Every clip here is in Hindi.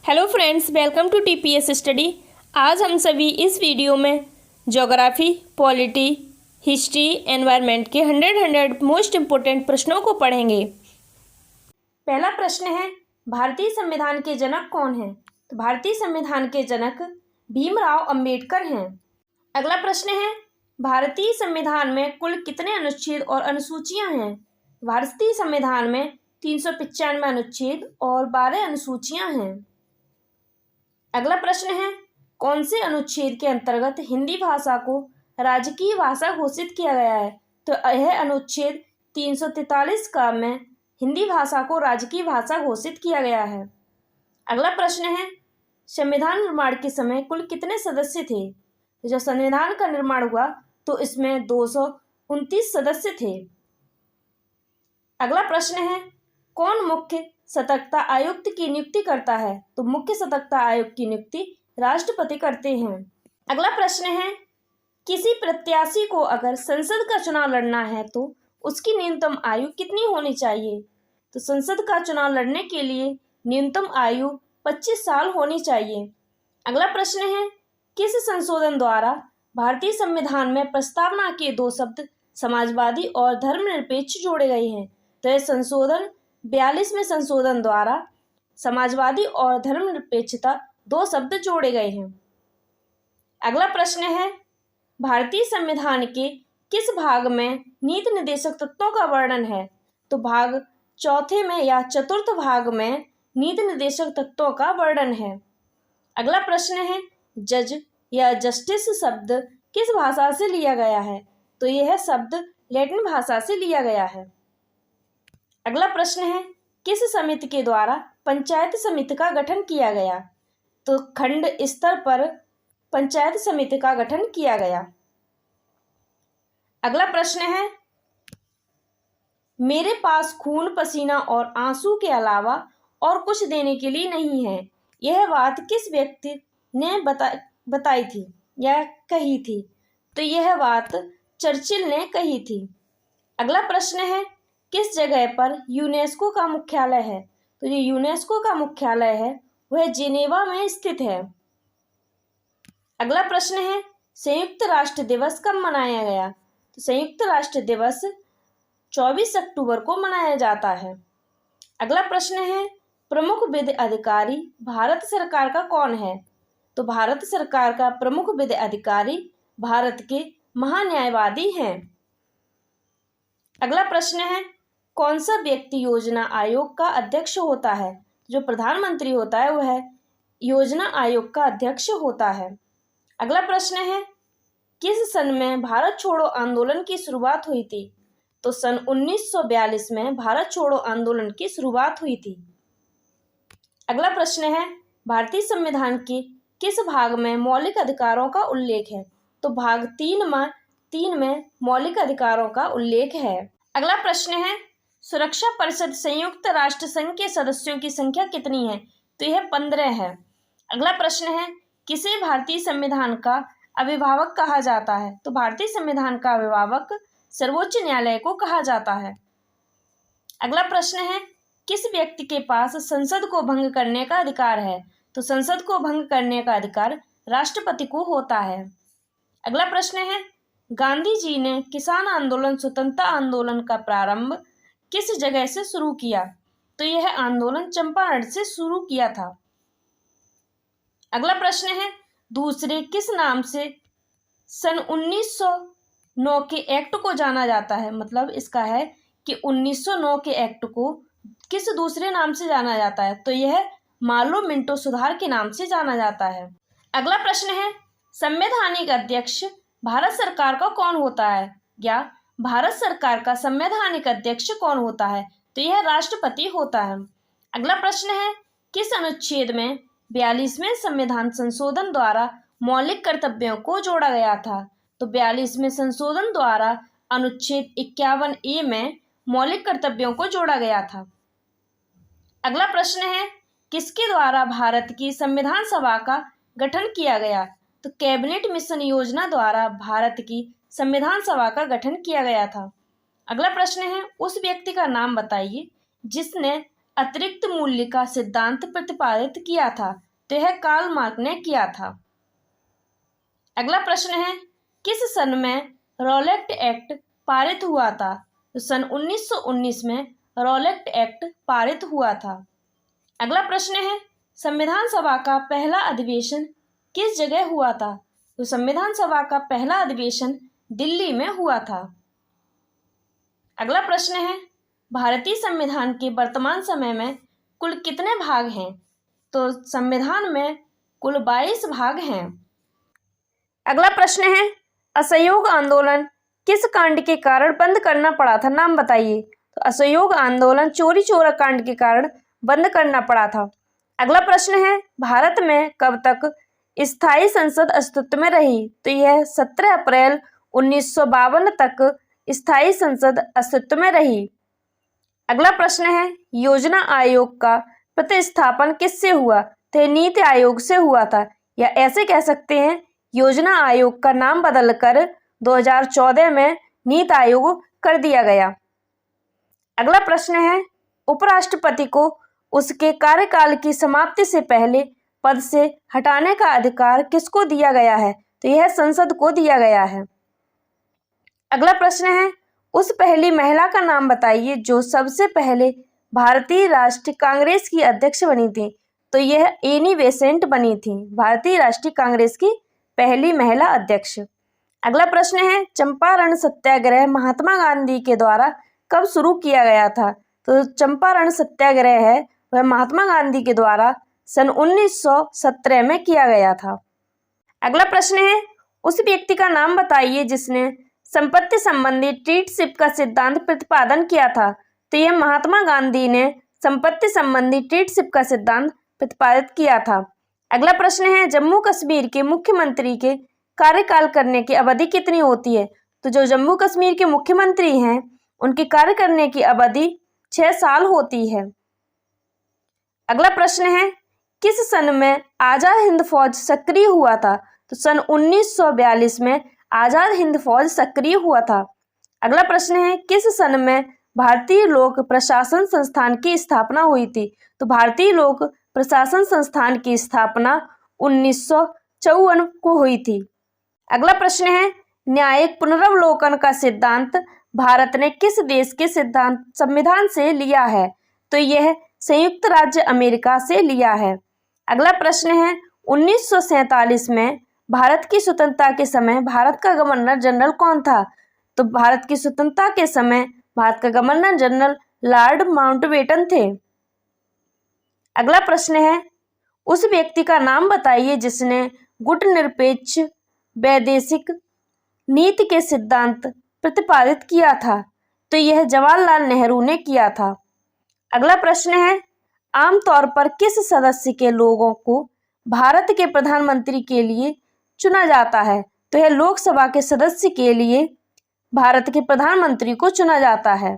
Hello friends, welcome to TPS study. आज हम सभी इस वीडियो में ज्योग्राफी, पॉलिटी, हिस्ट्री, एनवायरनमेंट के 100 मोस्ट इम्पोर्टेंट प्रश्नों को पढ़ेंगे। पहला प्रश्न है, भारतीय संविधान के जनक कौन हैं? तो भारतीय संविधान के जनक भीमराव अंबेडकर हैं। अगला प्रश्न है, भारतीय संविधान में कुल कितने अनुच्छेद और अनुसूचियां हैं? भारतीय संविधान में 395 अनुच्छेद और 12 अनुसूचियां हैं। अगला प्रश्न है, कौन से अनुच्छेद के अंतर्गत हिंदी भाषा को राजकीय भाषा घोषित किया गया है? तो यह अनुच्छेद 343 का में हिंदी भाषा को राजकीय भाषा घोषित किया गया है। अगला प्रश्न है, संविधान निर्माण के समय कुल कितने सदस्य थे? तो जब संविधान का निर्माण हुआ तो इसमें 229 सदस्य थे। अगला प्रश्न है, कौन मुख्य सतर्कता आयुक्त की नियुक्ति करता है? तो मुख्य सतर्कता आयुक्त की नियुक्ति राष्ट्रपति करते हैं। अगला प्रश्न है, किसी प्रत्याशी को अगर संसद का चुनाव लड़ना है तो उसकी न्यूनतम आयु कितनी होनी चाहिए? तो संसद का चुनाव लड़ने के लिए न्यूनतम आयु 25 साल होनी चाहिए। अगला प्रश्न है, किस संशोधन द्वारा भारतीय संविधान में प्रस्तावना के 2 शब्द समाजवादी और धर्मनिरपेक्ष जोड़े गए हैं? तो यह संशोधन 42वें संशोधन द्वारा समाजवादी और धर्मनिरपेक्षता 2 शब्द जोड़े गए हैं। अगला प्रश्न है, भारतीय संविधान के किस भाग में नीति निर्देशक तत्वों का वर्णन है? तो भाग 4 में या 4th भाग में नीति निर्देशक तत्वों का वर्णन है। अगला प्रश्न है, जज या जस्टिस शब्द किस भाषा से लिया गया है? तो यह शब्द लैटिन भाषा से लिया गया है। अगला प्रश्न है, किस समिति के द्वारा पंचायत समिति का गठन किया गया? तो खंड स्तर पर पंचायत समिति का गठन किया गया। अगला प्रश्न है, मेरे पास खून, पसीना और आंसू के अलावा और कुछ देने के लिए नहीं है, यह बात किस व्यक्ति ने बताई थी या कही थी? तो यह बात चर्चिल ने कही थी। अगला प्रश्न है, किस जगह पर यूनेस्को का मुख्यालय है? तो जो यूनेस्को का मुख्यालय है वह जिनेवा में स्थित है। अगला प्रश्न है, संयुक्त राष्ट्र दिवस कब मनाया गया? तो संयुक्त राष्ट्र दिवस 24 अक्टूबर को मनाया जाता है। अगला प्रश्न है, प्रमुख विधि अधिकारी भारत सरकार का कौन है? तो भारत सरकार का प्रमुख विधि अधिकारी भारत के महान्यायवादी हैं। अगला प्रश्न है, कौन सा व्यक्ति योजना आयोग का अध्यक्ष होता है? जो प्रधानमंत्री होता है वह योजना आयोग का अध्यक्ष होता है। अगला प्रश्न है, किस सन में भारत छोड़ो आंदोलन की शुरुआत हुई थी? तो सन 1942 में भारत छोड़ो आंदोलन की शुरुआत हुई थी। अगला प्रश्न है, भारतीय संविधान के किस भाग में मौलिक अधिकारों का उल्लेख है? तो भाग 3 में मौलिक अधिकारों का उल्लेख है। अगला प्रश्न है, सुरक्षा परिषद संयुक्त राष्ट्र संघ के सदस्यों की संख्या कितनी है? तो यह 15 है। अगला प्रश्न है, किसे भारतीय संविधान का अभिभावक कहा जाता है? तो भारतीय संविधान का अभिभावक सर्वोच्च न्यायालय को कहा जाता है। अगला प्रश्न है, किस व्यक्ति के पास संसद को भंग करने का अधिकार है? तो संसद को भंग करने का अधिकार राष्ट्रपति को होता है। अगला प्रश्न है, गांधी जी ने किसान आंदोलन, स्वतंत्रता आंदोलन का प्रारंभ किस जगह से शुरू किया? तो यह आंदोलन चंपारण से शुरू किया था। अगला प्रश्न है, दूसरे किस नाम से सन 1909 के एक्ट को जाना जाता है? मतलब इसका है कि 1909 के एक्ट को किस दूसरे नाम से जाना जाता है? तो यह मार्लो मिंटो सुधार के नाम से जाना जाता है। अगला प्रश्न है, संवैधानिक अध्यक्ष भारत सरकार का कौन होता है? या भारत सरकार का संवैधानिक अध्यक्ष कौन होता है? तो यह राष्ट्रपति होता है। अगला प्रश्न है, किस अनुच्छेद में 42वें संविधान संशोधन द्वारा मौलिक कर्तव्यों को जोड़ा गया था? तो 42वें संशोधन द्वारा अनुच्छेद 51A में मौलिक कर्तव्यों को जोड़ा गया था। अगला प्रश्न है, किसके द्वारा भारत की संविधान सभा का गठन किया गया? तो कैबिनेट मिशन योजना द्वारा भारत की संविधान सभा का गठन किया गया था। अगला प्रश्न है, उस व्यक्ति का नाम बताइए जिसने अतिरिक्त मूल्य का सिद्धांत प्रतिपादित किया था? तो यह कार्ल मार्क्स ने किया था। अगला प्रश्न है, किस सन में रॉलेट एक्ट पारित हुआ था? तो सन 1919 में रॉलेट एक्ट पारित हुआ था। अगला प्रश्न है, संविधान सभा का पहला अधिवेशन किस जगह हुआ था? तो संविधान सभा का पहला अधिवेशन दिल्ली में हुआ था। अगला प्रश्न है, भारतीय संविधान के वर्तमान समय में कुल कितने भाग हैं? तो संविधान में कुल 22 भाग हैं। अगला प्रश्न है, असहयोग आंदोलन किस कांड के कारण बंद करना पड़ा था? नाम बताइए। तो असहयोग आंदोलन चोरी चोरा कांड के कारण बंद करना पड़ा था। अगला प्रश्न है, भारत में कब तक स्थायी संसद अस्तित्व में रही? तो यह 17 अप्रैल 1952 तक स्थायी संसद अस्तित्व में रही। अगला प्रश्न है, योजना आयोग का प्रतिस्थापन किससे हुआ? तो नीति आयोग से हुआ था, या ऐसे कह सकते हैं योजना आयोग का नाम बदलकर 2014 में नीति आयोग कर दिया गया। अगला प्रश्न है, उपराष्ट्रपति को उसके कार्यकाल की समाप्ति से पहले पद से हटाने का अधिकार किसको दिया गया है? तो यह संसद को दिया गया है। अगला प्रश्न है, उस पहली महिला का नाम बताइए जो सबसे पहले भारतीय राष्ट्रीय कांग्रेस की अध्यक्ष बनी थी। तो यह एनी बेसेंट बनी थी, भारतीय राष्ट्रीय कांग्रेस की पहली महिला अध्यक्ष। अगला प्रश्न है, चंपारण सत्याग्रह महात्मा गांधी के द्वारा कब शुरू किया गया था? तो चंपारण सत्याग्रह है वह महात्मा गांधी के द्वारा सन 1917 में किया गया था। अगला प्रश्न है, उस व्यक्ति का नाम बताइए जिसने संपत्ति संबंधी ट्रीटशिप का सिद्धांत प्रतिपादन किया था। तो यह महात्मा गांधी ने संपत्ति संबंधी ट्रीटशिप का सिद्धांत प्रतिपादित किया था। अगला प्रश्न है, जम्मू कश्मीर के मुख्यमंत्री के कार्यकाल करने की अवधि कितनी होती है? तो जो जम्मू कश्मीर के मुख्यमंत्री हैं उनकी कार्य करने की अवधि 6 साल होती है। अगला प्रश्न है, किस सन में आजाद हिंद फौज सक्रिय हुआ था? तो सन 1942 में आजाद हिंद फौज सक्रिय हुआ था। अगला प्रश्न है, किस सन में भारतीय लोक प्रशासन संस्थान की स्थापना हुई थी? तो भारतीय लोक प्रशासन संस्थान की स्थापना 1954 को हुई थी। अगला प्रश्न है, न्यायिक पुनरावलोकन का सिद्धांत भारत ने किस देश के सिद्धांत संविधान से लिया है? तो यह संयुक्त राज्य अमेरिका से लिया है। अगला प्रश्न है, 1947 में भारत की स्वतंत्रता के समय भारत का गवर्नर जनरल कौन था? तो भारत की स्वतंत्रता के समय भारत का गवर्नर जनरल लॉर्ड माउंटबेटन थे। अगला प्रश्न है, उस व्यक्ति का नाम बताइए जिसने गुटनिरपेक्ष वैदेशिक नीति के सिद्धांत प्रतिपादित किया था। तो यह जवाहरलाल नेहरू ने किया था। अगला प्रश्न है, आमतौर पर किस सदस्य के लोगों को भारत के प्रधानमंत्री के लिए चुना जाता है? तो यह लोकसभा के सदस्य के लिए भारत के प्रधानमंत्री को चुना जाता है।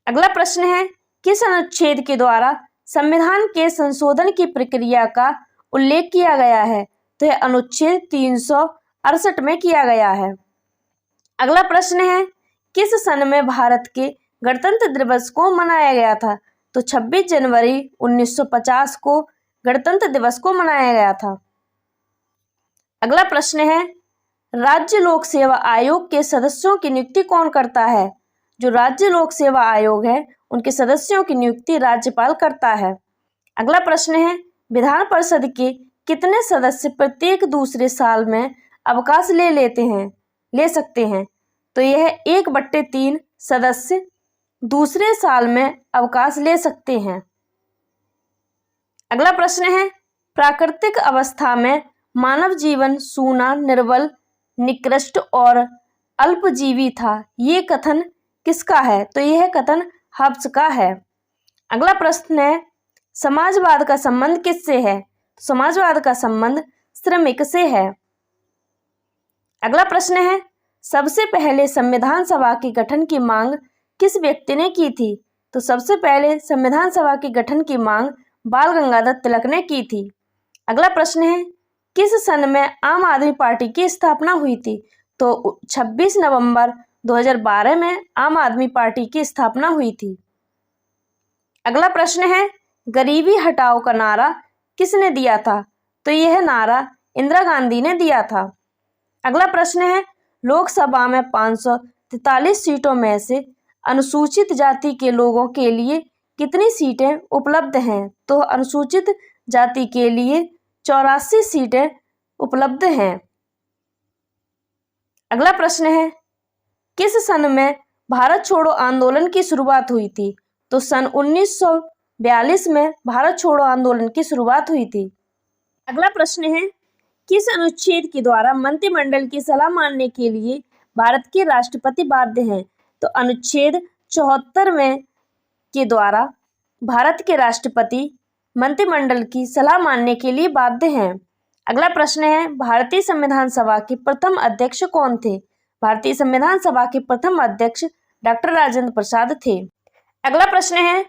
अगला प्रश्न है, किस अनुच्छेद के द्वारा संविधान के संशोधन की प्रक्रिया का उल्लेख किया गया है? तो यह अनुच्छेद 368 में किया गया है। अगला प्रश्न है, किस सन में भारत के गणतंत्र दिवस को मनाया गया था? तो 26 जनवरी 1950 को गणतंत्र दिवस को मनाया गया था। अगला प्रश्न है, राज्य लोक सेवा आयोग के सदस्यों की नियुक्ति कौन करता है? जो राज्य लोक सेवा आयोग है उनके सदस्यों की नियुक्ति राज्यपाल करता है। अगला प्रश्न है, विधान परिषद के कितने सदस्य प्रत्येक दूसरे साल में अवकाश ले सकते हैं? तो यह 1/3 सदस्य दूसरे साल में अवकाश ले सकते हैं। अगला प्रश्न है, प्राकृतिक अवस्था में मानव जीवन सूना, निर्बल, निकृष्ट और अल्पजीवी था, ये कथन किसका है? तो यह कथन हब्स का है। अगला प्रश्न है, समाजवाद का संबंध किससे है? समाजवाद का संबंध श्रमिक से है। अगला प्रश्न है, सबसे पहले संविधान सभा के गठन की मांग किस व्यक्ति ने की थी? तो सबसे पहले संविधान सभा के गठन की मांग बाल गंगाधर तिलक ने की थी। अगला प्रश्न है, किस सन में आम आदमी पार्टी की स्थापना हुई थी? तो 26 नवंबर 2012 में आम आदमी पार्टी की स्थापना हुई थी। अगला प्रश्न है, गरीबी हटाओ का नारा किसने दिया था? तो यह नारा इंदिरा गांधी ने दिया था। अगला प्रश्न है, लोकसभा में 543 सीटों में से अनुसूचित जाति के लोगों के लिए कितनी सीटें उपलब्ध हैं? तो अनुसूचित जाति के लिए 84 सीटें उपलब्ध हैं। अगला प्रश्न है, किस सन में भारत छोड़ो आंदोलन की शुरुआत हुई थी? तो सन 1942 में भारत छोड़ो आंदोलन की शुरुआत हुई थी। अगला प्रश्न है, किस अनुच्छेद के द्वारा मंत्रिमंडल की सलाह मानने के लिए भारत के राष्ट्रपति बाध्य हैं? तो अनुच्छेद 74 में के द्वारा भारत के राष्ट्रपति मंत्रिमंडल की सलाह मानने के लिए बाध्य हैं। अगला प्रश्न है, भारतीय संविधान सभा के प्रथम अध्यक्ष कौन थे? भारतीय संविधान सभा के प्रथम अध्यक्ष डॉक्टर राजेंद्र प्रसाद थे। अगला प्रश्न है,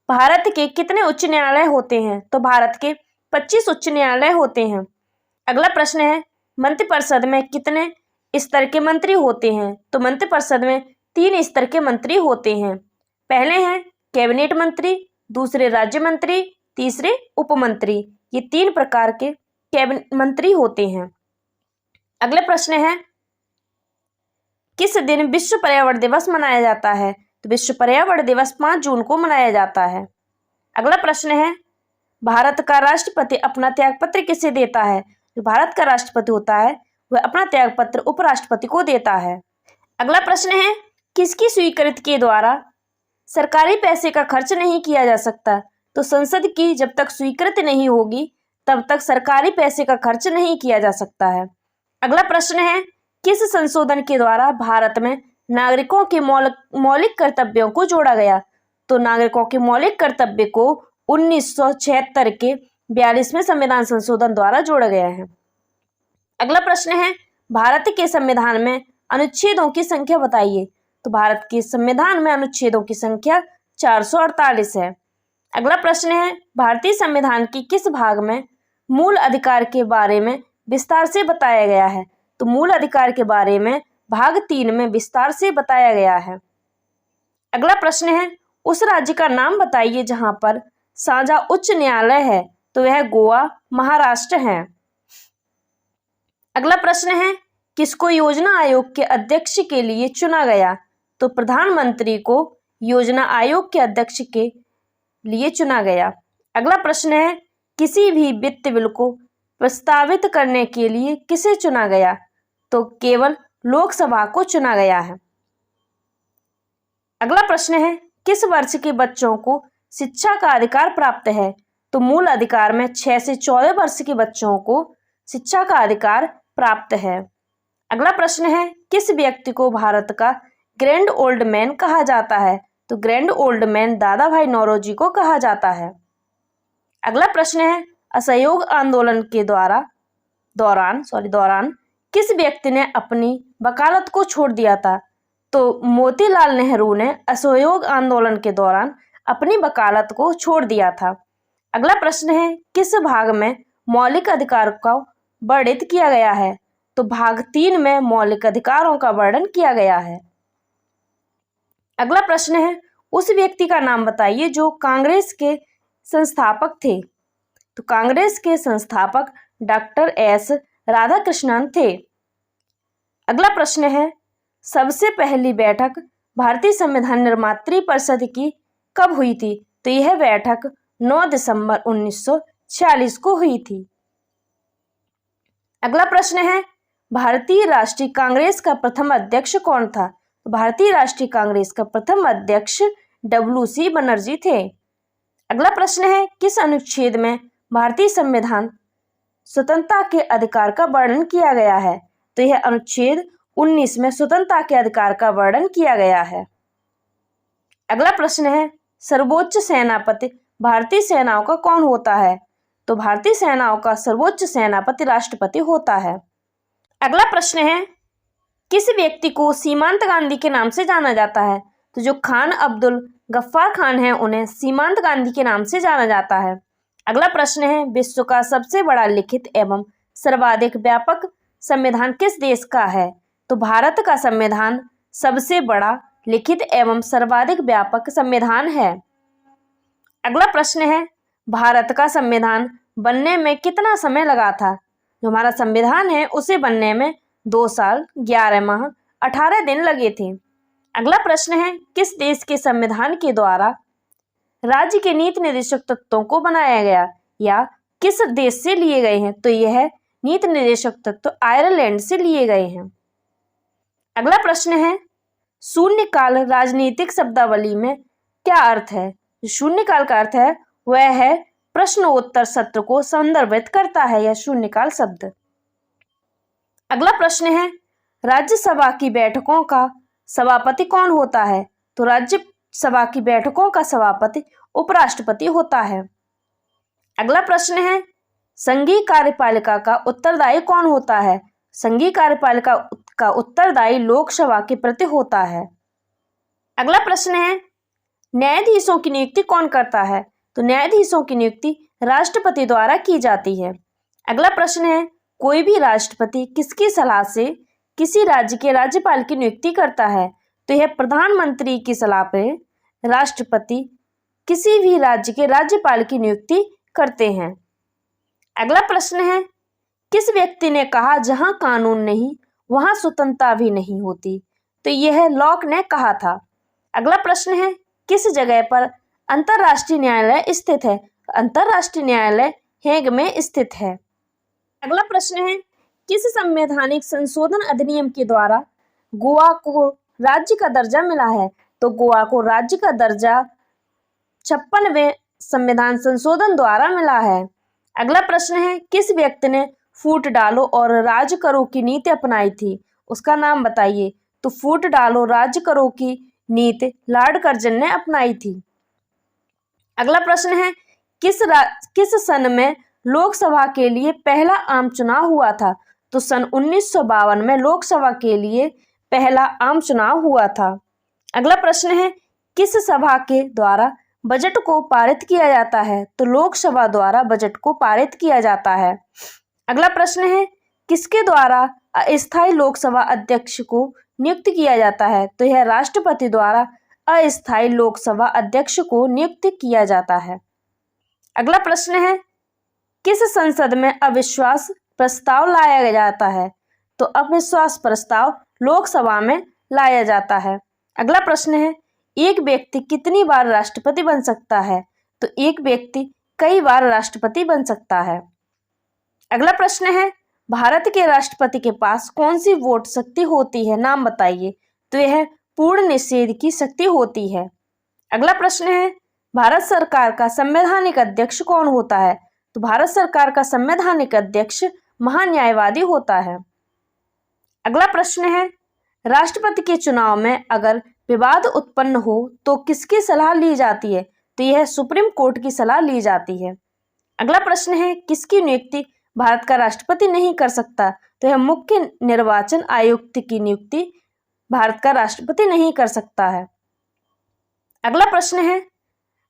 भारत के कितने उच्च न्यायालय होते हैं? तो भारत के 25 उच्च न्यायालय होते हैं। अगला प्रश्न है, मंत्रिपरिषद में कितने स्तर के मंत्री होते हैं? तो मंत्रिपरिषद में 3 स्तर के मंत्री होते हैं। पहले हैं कैबिनेट मंत्री, दूसरे राज्य मंत्री, तीसरे उपमंत्री। ये 3 प्रकार के कैबिनेट मंत्री होते हैं। अगले प्रश्न है, किस दिन विश्व पर्यावरण दिवस मनाया जाता है? तो विश्व पर्यावरण दिवस 5 जून को मनाया जाता है। अगला प्रश्न है, भारत का राष्ट्रपति अपना त्यागपत्र किसे देता है? जो भारत का राष्ट्रपति होता है वह अपना त्यागपत्र उपराष्ट्रपति को देता है। अगला प्रश्न है, किसकी स्वीकृति के द्वारा सरकारी पैसे का खर्च नहीं किया जा सकता? तो संसद की जब तक स्वीकृति नहीं होगी तब तक सरकारी पैसे का खर्च नहीं किया जा सकता है। अगला प्रश्न है, किस संशोधन के द्वारा भारत में नागरिकों के मौलिक कर्तव्यों को जोड़ा गया? तो नागरिकों के मौलिक कर्तव्य को 1976 के 42वें संविधान संशोधन द्वारा जोड़ा गया है। अगला प्रश्न है, भारत के संविधान में अनुच्छेदों की संख्या बताइए। तो भारत के संविधान में अनुच्छेदों की संख्या 448 है। अगला प्रश्न है, भारतीय संविधान के किस भाग में मूल अधिकार के बारे में विस्तार से बताया गया है? तो मूल अधिकार के बारे में भाग 3 में विस्तार से बताया गया है। अगला प्रश्न है, उस राज्य का नाम बताइए जहां पर साझा उच्च न्यायालय है। तो वह गोवा, महाराष्ट्र है। अगला प्रश्न है, किसको योजना आयोग के अध्यक्ष के लिए चुना गया? तो प्रधानमंत्री को योजना आयोग के अध्यक्ष के लिए चुना गया। अगला प्रश्न है, किसी भी वित्त बिल को प्रस्तावित करने के लिए किसे चुना गया? तो केवल लोकसभा को चुना गया है। अगला प्रश्न है, किस वर्ष के बच्चों को शिक्षा का अधिकार प्राप्त है? तो मूल अधिकार में 6 से 14 वर्ष के बच्चों को शिक्षा का अधिकार प्राप्त है। अगला प्रश्न है, किस व्यक्ति को भारत का ग्रैंड ओल्ड मैन कहा जाता है? तो ग्रैंड ओल्ड मैन दादा भाई नौरोजी को कहा जाता है। अगला प्रश्न है, असहयोग आंदोलन के दौरान किस व्यक्ति ने अपनी वकालत को छोड़ दिया था? तो मोतीलाल नेहरू ने असहयोग आंदोलन के दौरान अपनी वकालत को छोड़ दिया था। अगला प्रश्न है, किस भाग में मौलिक अधिकार को वर्णित किया गया है? तो भाग 3 में मौलिक अधिकारों का वर्णन किया गया है। अगला प्रश्न है, उस व्यक्ति का नाम बताइए जो कांग्रेस के संस्थापक थे। तो कांग्रेस के संस्थापक डॉक्टर एस राधाकृष्णन थे। अगला प्रश्न है, सबसे पहली बैठक भारतीय संविधान निर्मात्री परिषद की कब हुई थी? तो यह बैठक 9 दिसंबर 1946 को हुई थी। अगला प्रश्न है, भारतीय राष्ट्रीय कांग्रेस का प्रथम अध्यक्ष कौन था? तो भारतीय राष्ट्रीय कांग्रेस का प्रथम अध्यक्ष WC बनर्जी थे। अगला प्रश्न है, किस अनुच्छेद में भारतीय संविधान स्वतंत्रता के अधिकार का वर्णन किया गया है? तो यह अनुच्छेद 19 में स्वतंत्रता के अधिकार का वर्णन किया गया है। अगला प्रश्न है, सर्वोच्च सेनापति भारतीय सेनाओं का कौन होता है? तो भारतीय सेनाओं का सर्वोच्च सेनापति राष्ट्रपति होता है। अगला प्रश्न है, किस व्यक्ति को सीमांत गांधी के नाम से जाना जाता है? तो जो खान अब्दुल गफ्फार खान है उन्हें सीमांत गांधी के नाम से जाना जाता है। अगला प्रश्न है, विश्व का सबसे बड़ा लिखित एवं सर्वाधिक व्यापक संविधान किस देश का है? तो भारत का संविधान सबसे बड़ा लिखित एवं सर्वाधिक व्यापक संविधान है। अगला प्रश्न है, भारत का संविधान बनने में कितना समय लगा था? जो हमारा संविधान है उसे बनने में 2 साल 11 माह 18 दिन लगे थे। अगला प्रश्न है, किस देश के संविधान के द्वारा राज्य के नीति निर्देशक तत्वों को बनाया गया या किस देश से लिए गए हैं? तो यह नीति निर्देशक तत्व आयरलैंड से लिए गए हैं। अगला प्रश्न है, शून्यकाल राजनीतिक शब्दावली में क्या अर्थ है? शून्यकाल का अर्थ है वह है प्रश्नोत्तर सत्र को संदर्भित करता है यह शून्यकाल शब्द। अगला प्रश्न है, राज्यसभा की बैठकों का सभापति कौन होता है? तो राज्यसभा की बैठकों का सभापति उपराष्ट्रपति होता है। अगला प्रश्न है, संघीय कार्यपालिका का उत्तरदायी कौन होता है? संघीय कार्यपालिका का उत्तरदायी लोकसभा के प्रति होता है। अगला प्रश्न है, न्यायाधीशों की नियुक्ति कौन करता है? तो न्यायाधीशों की नियुक्ति राष्ट्रपति द्वारा की जाती है। अगला प्रश्न है, कोई भी राष्ट्रपति किसकी सलाह से किसी राज्य के राज्यपाल की नियुक्ति करता है? तो यह प्रधानमंत्री की सलाह पर राष्ट्रपति किसी भी राज्य के राज्यपाल की नियुक्ति करते हैं। अगला प्रश्न है, किस व्यक्ति ने कहा जहां कानून नहीं वहां स्वतंत्रता भी नहीं होती? तो यह लॉक ने कहा था। अगला प्रश्न है, किस जगह पर अंतर्राष्ट्रीय न्यायालय स्थित है? अंतर्राष्ट्रीय न्यायालय हेग में स्थित है। अगला प्रश्न है, किस संवैधानिक संशोधन अधिनियम के द्वारा गोवा को राज्य का दर्जा मिला है? तो गोवा को राज्य का दर्जा 56वें संविधान संशोधन द्वारा मिला है। अगला प्रश्न है, किस व्यक्ति ने फूट डालो और राज करो की नीति अपनाई थी? उसका नाम बताइए। तो फूट डालो राज करो की नीति लॉर्ड कर्जन ने अपनाई थी। अगला प्रश्न है, किस सन में लोकसभा के लिए पहला आम चुनाव हुआ था? तो सन 1952 में लोकसभा के लिए पहला आम चुनाव हुआ था। अगला प्रश्न है, किस सभा के द्वारा बजट को पारित किया जाता है? तो लोकसभा द्वारा बजट को पारित किया जाता है। अगला प्रश्न है, किसके द्वारा अस्थायी लोकसभा अध्यक्ष को नियुक्त किया जाता है? तो यह राष्ट्रपति द्वारा अस्थायी लोकसभा अध्यक्ष को नियुक्त किया जाता है। अगला प्रश्न है, किस संसद में अविश्वास प्रस्ताव लाया जाता है? तो अविश्वास प्रस्ताव लोकसभा में लाया जाता है। अगला प्रश्न है, एक व्यक्ति कितनी बार राष्ट्रपति बन सकता है? तो एक व्यक्ति कई बार राष्ट्रपति बन सकता है। अगला प्रश्न है, भारत के राष्ट्रपति के पास कौन सी वोट शक्ति होती है? नाम बताइए। तो यह पूर्ण निषेध की शक्ति होती है। अगला प्रश्न है, भारत सरकार का संवैधानिक अध्यक्ष कौन होता है? तो भारत सरकार का संवैधानिक अध्यक्ष महान्यायवादी होता है। अगला प्रश्न है, राष्ट्रपति के चुनाव में अगर विवाद उत्पन्न हो तो किसकी सलाह ली जाती है? तो यह सुप्रीम कोर्ट की सलाह ली जाती है। अगला प्रश्न है, किसकी नियुक्ति भारत का राष्ट्रपति नहीं कर सकता? तो यह मुख्य निर्वाचन आयुक्त की नियुक्ति भारत का राष्ट्रपति नहीं कर सकता है। अगला प्रश्न है,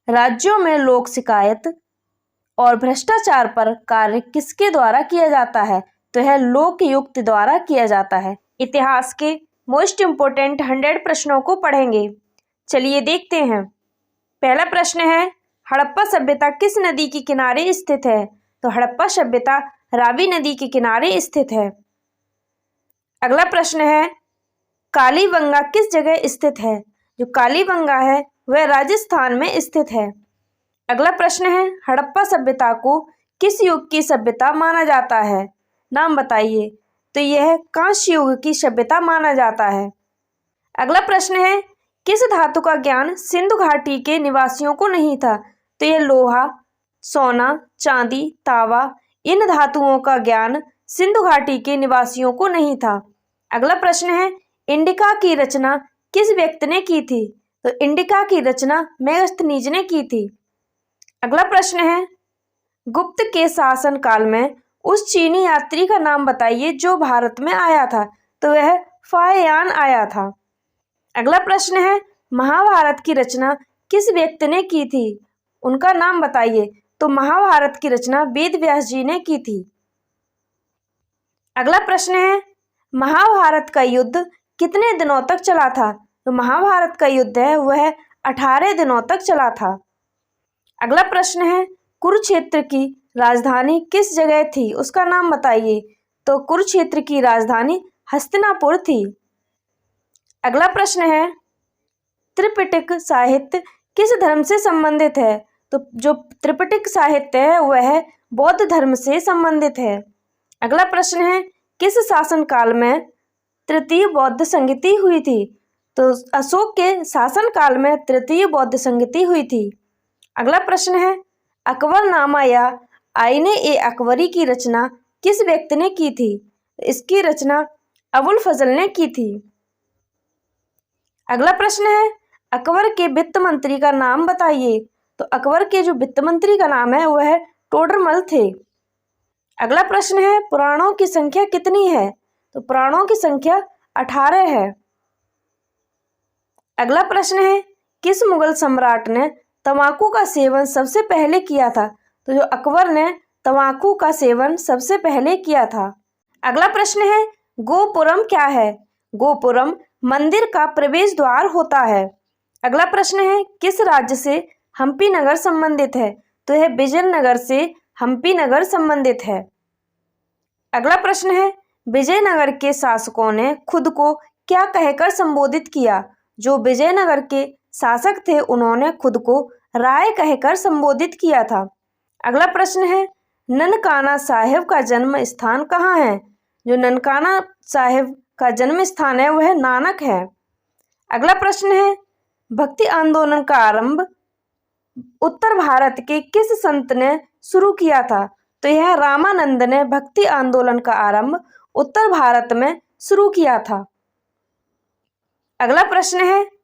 राज्यों में लोक शिकायत और भ्रष्टाचार पर कार्य किसके द्वारा किया जाता है? तो यह लोकायुक्त द्वारा किया जाता है। इतिहास के मोस्ट इम्पोर्टेंट 100 प्रश्नों को पढ़ेंगे। चलिए देखते हैं। पहला प्रश्न है, हड़प्पा सभ्यता किस नदी के किनारे स्थित है? तो हड़प्पा सभ्यता रावी नदी के किनारे स्थित है। अगला प्रश्न है, कालीबंगा किस जगह स्थित है? जो कालीबंगा है वह राजस्थान में स्थित है। अगला प्रश्न है, हड़प्पा सभ्यता को किस युग की सभ्यता माना जाता है? नाम बताइए। तो यह कांस्य युग की सभ्यता माना जाता है। अगला प्रश्न है, किस धातु का ज्ञान सिंधु घाटी के निवासियों को नहीं था? तो यह लोहा, सोना, चांदी, तांबा, इन धातुओं का ज्ञान सिंधु घाटी के निवासियों को नहीं था। अगला प्रश्न है, इंडिका की रचना किस व्यक्ति ने की थी? तो इंडिका की रचना मेगस्थनीज ने की थी। अगला प्रश्न है, गुप्त के शासन काल में उस चीनी यात्री का नाम बताइए जो भारत में आया था। तो वह फाहियान आया था। अगला प्रश्न है, महाभारत की रचना किस व्यक्ति ने की थी? उनका नाम बताइए। तो महाभारत की रचना वेद व्यास जी ने की थी। अगला प्रश्न है, महाभारत का युद्ध कितने दिनों तक चला था? तो महाभारत का युद्ध है वह 18 दिनों तक चला था। अगला प्रश्न है, कुरुक्षेत्र की राजधानी किस जगह थी, उसका नाम बताइए। तो कुरुक्षेत्र की राजधानी हस्तिनापुर थी। अगला प्रश्न है, त्रिपिटक साहित्य किस धर्म से संबंधित है। तो जो त्रिपिटक साहित्य है वह बौद्ध धर्म से संबंधित है। अगला प्रश्न है, किस शासनकाल में तृतीय बौद्ध संगति हुई थी। तो अशोक के शासनकाल में तृतीय बौद्ध संगति हुई थी। अगला प्रश्न है, अकबरनामा या आईन-ए-अकबरी की रचना किस व्यक्ति ने की थी। इसकी रचना अबुल फजल ने की थी। अगला प्रश्न है, अकबर के वित्त मंत्री का नाम बताइए। तो अकबर के जो वित्त मंत्री का नाम है वह टोडरमल थे। अगला प्रश्न है, पुराणों की संख्या कितनी है। तो पुराणों की संख्या 18 है। अगला प्रश्न है, किस मुगल सम्राट ने तंबाकू का सेवन सबसे पहले किया था। तो जो अकबर ने तंबाकू का सेवन सबसे पहले किया था। अगला प्रश्न है, गोपुरम क्या है। गोपुरम मंदिर का प्रवेश द्वार होता है। अगला प्रश्न है, किस राज्य से हम्पी नगर संबंधित है। तो यह विजयनगर से हम्पी नगर संबंधित है। अगला प्रश्न है, विजयनगर के शासकों ने खुद को क्या कहकर संबोधित किया। जो विजयनगर के शासक थे उन्होंने खुद को राय कहकर संबोधित किया था। अगला प्रश्न है, ननकाना साहिब का जन्म स्थान कहाँ है। जो ननकाना साहिब का जन्म स्थान है वह नानक है। अगला प्रश्न है, भक्ति आंदोलन का आरंभ उत्तर भारत के किस संत ने शुरू किया था। तो यह रामानंद ने भक्ति आंदोलन का आरंभ उत्तर भारत में शुरू किया था। अगला प्रश्न है,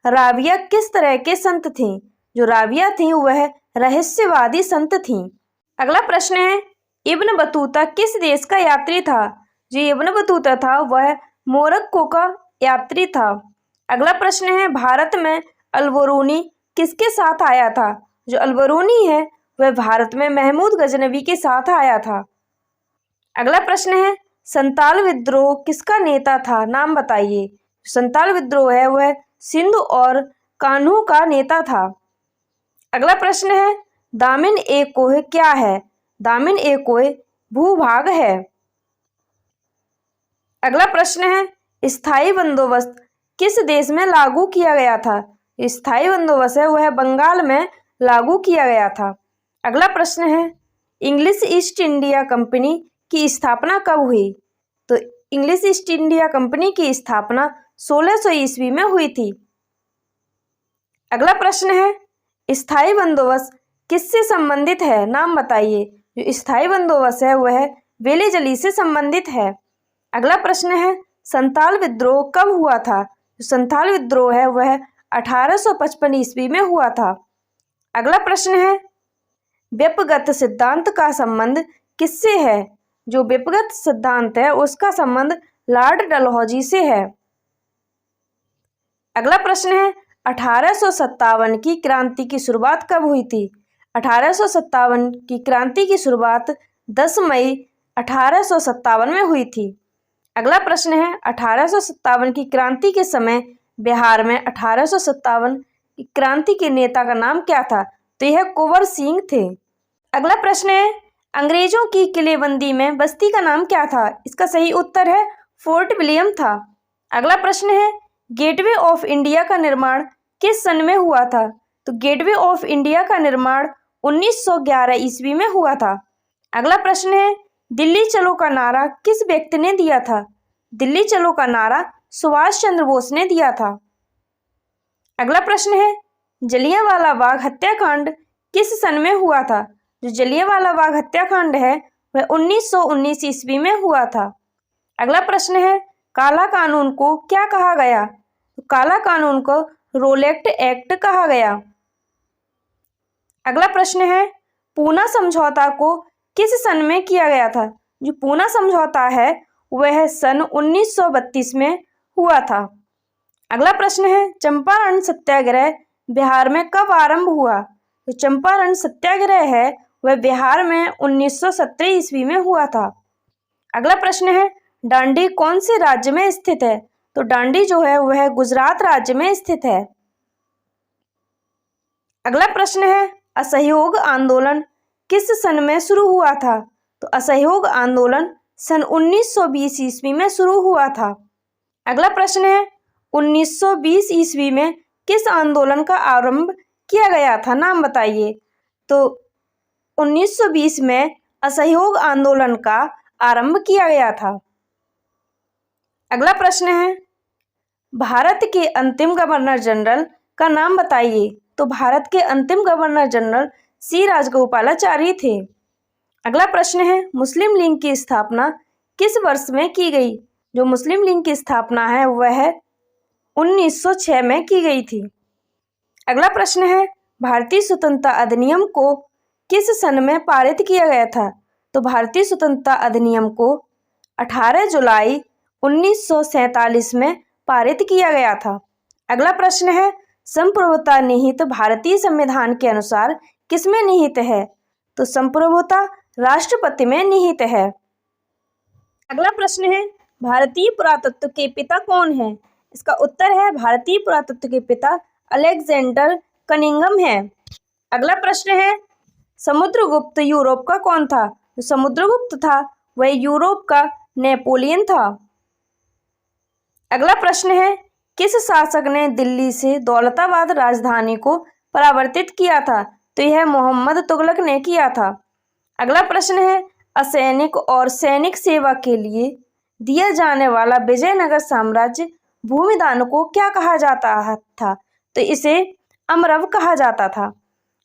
राबिया किस तरह के संत थीं। जो राबिया थीं वह रहस्यवादी संत थीं। अगला प्रश्न है, इब्न बतूता किस देश का यात्री था। जो इब्न बतूता था वह मोरक्को का यात्री था। अगला प्रश्न है, भारत में अलबरूनी किसके साथ आया था। जो अलबरूनी है वह भारत में महमूद गजनवी के साथ आया था। अगला प्रश्न है, संताल विद्रोह किसका नेता था, नाम बताइए। संताल विद्रोह है वह सिंधु और कान्हू का नेता था। अगला प्रश्न है, दामिन ए कोह क्या है। दामिन ए कोह भूभाग है। अगला प्रश्न है, स्थायी बंदोबस्त किस देश में लागू किया गया था। स्थायी बंदोबस्त है वह बंगाल में लागू किया गया था। अगला प्रश्न है, इंग्लिश ईस्ट इंडिया कंपनी की स्थापना कब हुई। तो इंग्लिश ईस्ट इंडिया कंपनी की स्थापना 1600 ईस्वी में हुई थी। अगला प्रश्न है, स्थायी बंदोबस्त किससे संबंधित है, नाम बताइए। जो स्थायी बंदोबस्त है वह वेलेजली से संबंधित है। अगला प्रश्न है, संताल विद्रोह कब हुआ था। जो संताल विद्रोह है वह 1855 ईस्वी में हुआ था। अगला प्रश्न है, व्यपगत सिद्धांत का संबंध किससे है। जो व्यपगत सिद्धांत है उसका संबंध लॉर्ड डलहौजी से है। अगला प्रश्न है, 1857 की क्रांति की शुरुआत कब हुई थी। 1857 की क्रांति की शुरुआत 10 मई 1857 में हुई थी। अगला प्रश्न है, 1857 की क्रांति के समय बिहार में 1857 की क्रांति के नेता का नाम क्या था। तो यह कुंवर सिंह थे। अगला प्रश्न है, अंग्रेजों की किलेबंदी में बस्ती का नाम क्या था। इसका सही उत्तर है फोर्ट विलियम था। अगला प्रश्न है, गेटवे ऑफ इंडिया का निर्माण किस सन में हुआ था। तो गेटवे ऑफ इंडिया का निर्माण 1911 ईस्वी में हुआ था। अगला प्रश्न है, दिल्ली चलो का नारा किस व्यक्ति ने दिया था। दिल्ली चलो का नारा सुभाष चंद्र बोस ने दिया था। अगला प्रश्न है, जलियांवाला बाग हत्याकांड किस सन में हुआ था। जो जलियांवाला बाग हत्याकांड है वह 1919 ईस्वी में हुआ था। अगला प्रश्न है, काला कानून को क्या कहा गया। तो काला कानून को रोलेक्ट एक्ट कहा गया। अगला प्रश्न है, पूना समझौता को किस सन में किया गया था। जो पूना समझौता है वह सन 1932 में हुआ था। अगला प्रश्न है, चंपारण सत्याग्रह बिहार में कब आरंभ हुआ। तो चंपारण सत्याग्रह है वह बिहार में 1917 ईस्वी में हुआ था। अगला प्रश्न है, डांडी कौन से राज्य में स्थित है। तो डांडी जो है वह गुजरात राज्य में स्थित है। अगला प्रश्न है, असहयोग आंदोलन किस सन में शुरू हुआ था? तो असहयोग आंदोलन सन 1920 ईस्वी में शुरू हुआ था। अगला प्रश्न है 1920 ईस्वी में किस आंदोलन का आरंभ किया गया था? नाम बताइए। तो 1920 में असहयोग आंदोलन का आरंभ किया गया था। अगला प्रश्न है भारत के अंतिम गवर्नर जनरल का नाम बताइए। तो भारत के अंतिम गवर्नर जनरल सी राजगोपालाचारी थे। अगला प्रश्न है मुस्लिम लीग की स्थापना किस वर्ष में की गई? जो मुस्लिम लीग की स्थापना है वह 1906 में की गई थी। अगला प्रश्न है भारतीय स्वतंत्रता अधिनियम को किस सन में पारित किया गया था? तो भारतीय स्वतंत्रता अधिनियम को 18 जुलाई 1947 में पारित किया गया था। अगला प्रश्न है संप्रभुता निहित भारतीय संविधान के अनुसार किसमें निहित है? तो संप्रभुता राष्ट्रपति में निहित है। अगला प्रश्न है भारतीय पुरातत्व के पिता कौन है? इसका उत्तर है भारतीय पुरातत्व के पिता अलेक्जेंडर कनिंघम है। अगला प्रश्न है समुद्रगुप्त यूरोप का कौन था? जो समुद्रगुप्त था वह यूरोप का नेपोलियन था। अगला प्रश्न है किस शासक ने दिल्ली से दौलताबाद राजधानी को परावर्तित किया था? तो यह मोहम्मद तुगलक ने किया था। अगला प्रश्न है असैनिक और सैनिक सेवा के लिए दिया जाने वाला विजयनगर साम्राज्य भूमिदान को क्या कहा जाता था? तो इसे अमरव कहा जाता था।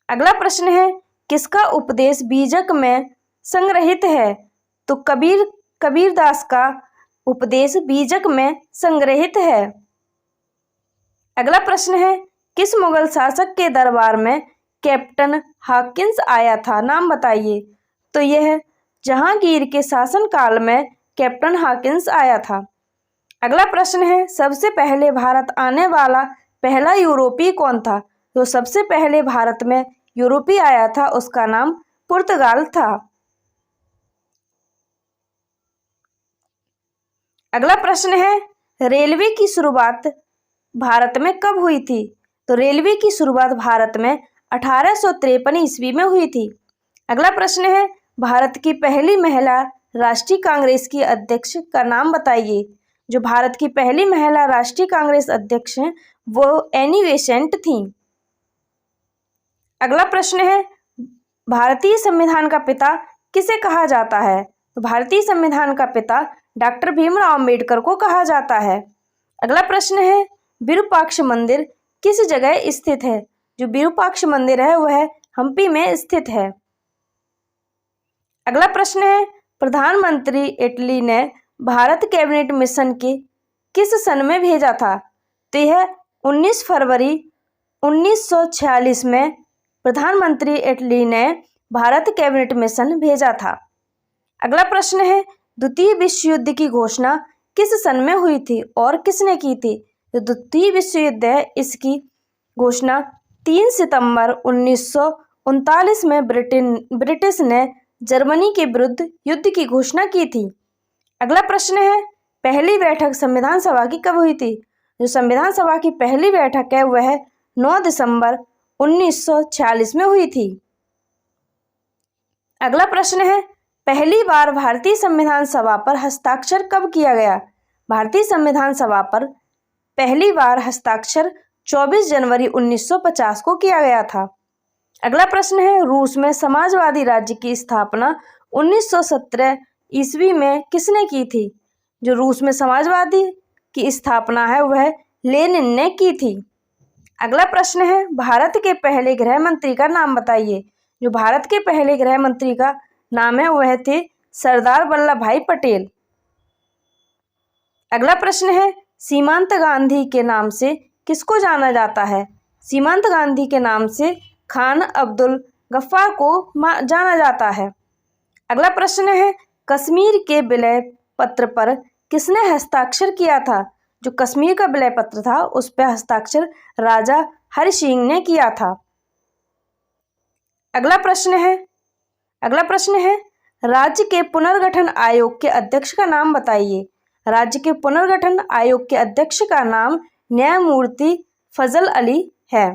अगला प्रश्न है किसका उपदेश बीजक में संग्रहित है? तो कबीरदास का उपदेश बीजक में संग्रहित है। अगला प्रश्न है किस मुगल शासक के दरबार में कैप्टन हॉकिंस आया था? नाम बताइए। तो यह जहांगीर के शासनकाल में कैप्टन हॉकिंस आया था। अगला प्रश्न है सबसे पहले भारत आने वाला पहला यूरोपीय कौन था? जो सबसे पहले भारत में यूरोपीय आया था उसका नाम पुर्तगाल था। अगला प्रश्न है रेलवे की शुरुआत भारत में कब हुई थी? तो रेलवे की शुरुआत भारत में 1853 ईस्वी में हुई थी। अगला प्रश्न है भारत की पहली महिला राष्ट्रीय कांग्रेस की अध्यक्ष का नाम बताइए। जो भारत की पहली महिला राष्ट्रीय कांग्रेस अध्यक्ष हैं वो एनी बेसेंट थी। अगला प्रश्न है भारतीय संविधान का पिता किसे कहा जाता है? तो भारतीय संविधान का पिता डॉक्टर भीमराव अंबेडकर को कहा जाता है। अगला प्रश्न है विरूपाक्ष मंदिर किस जगह स्थित है? जो विरूपाक्ष मंदिर है वह हम्पी में स्थित है। अगला प्रश्न है प्रधानमंत्री इटली ने भारत कैबिनेट मिशन के किस सन में भेजा था? तो यह 19 फरवरी 1946 में प्रधानमंत्री इटली ने भारत कैबिनेट मिशन भेजा था। अगला प्रश्न है द्वितीय विश्व युद्ध की घोषणा किस सन में हुई थी और किसने की थी? तो द्वितीय विश्व युद्ध है इसकी घोषणा 3 सितंबर 1939 में ब्रिटिश ने जर्मनी के विरुद्ध युद्ध की घोषणा की थी। अगला प्रश्न है पहली बैठक संविधान सभा की कब हुई थी? जो संविधान सभा की पहली बैठक है वह 9 दिसंबर 1946 में हुई थी। अगला प्रश्न है पहली बार भारतीय संविधान सभा पर हस्ताक्षर कब किया गया? भारतीय संविधान सभा पर पहली बार हस्ताक्षर 24 जनवरी 1950 को किया गया था। अगला प्रश्न है रूस में समाजवादी राज्य की स्थापना 1917 ईस्वी में किसने की थी? जो रूस में समाजवादी की स्थापना है वह लेनिन ने की थी। अगला प्रश्न है भारत के पहले गृह मंत्री का नाम बताइए। जो भारत के पहले गृह मंत्री का नाम है वह थे सरदार वल्लभ भाई पटेल। अगला प्रश्न है सीमांत गांधी के नाम से किसको जाना जाता है? सीमांत गांधी के नाम से खान अब्दुल गफ्फार को जाना जाता है। अगला प्रश्न है कश्मीर के विलय पत्र पर किसने हस्ताक्षर किया था? जो कश्मीर का विलय पत्र था उस पर हस्ताक्षर राजा हरि सिंह ने किया था। अगला प्रश्न है राज्य के पुनर्गठन आयोग के अध्यक्ष का नाम बताइए। राज्य के पुनर्गठन आयोग के अध्यक्ष का नाम न्यायमूर्ति फजल अली है।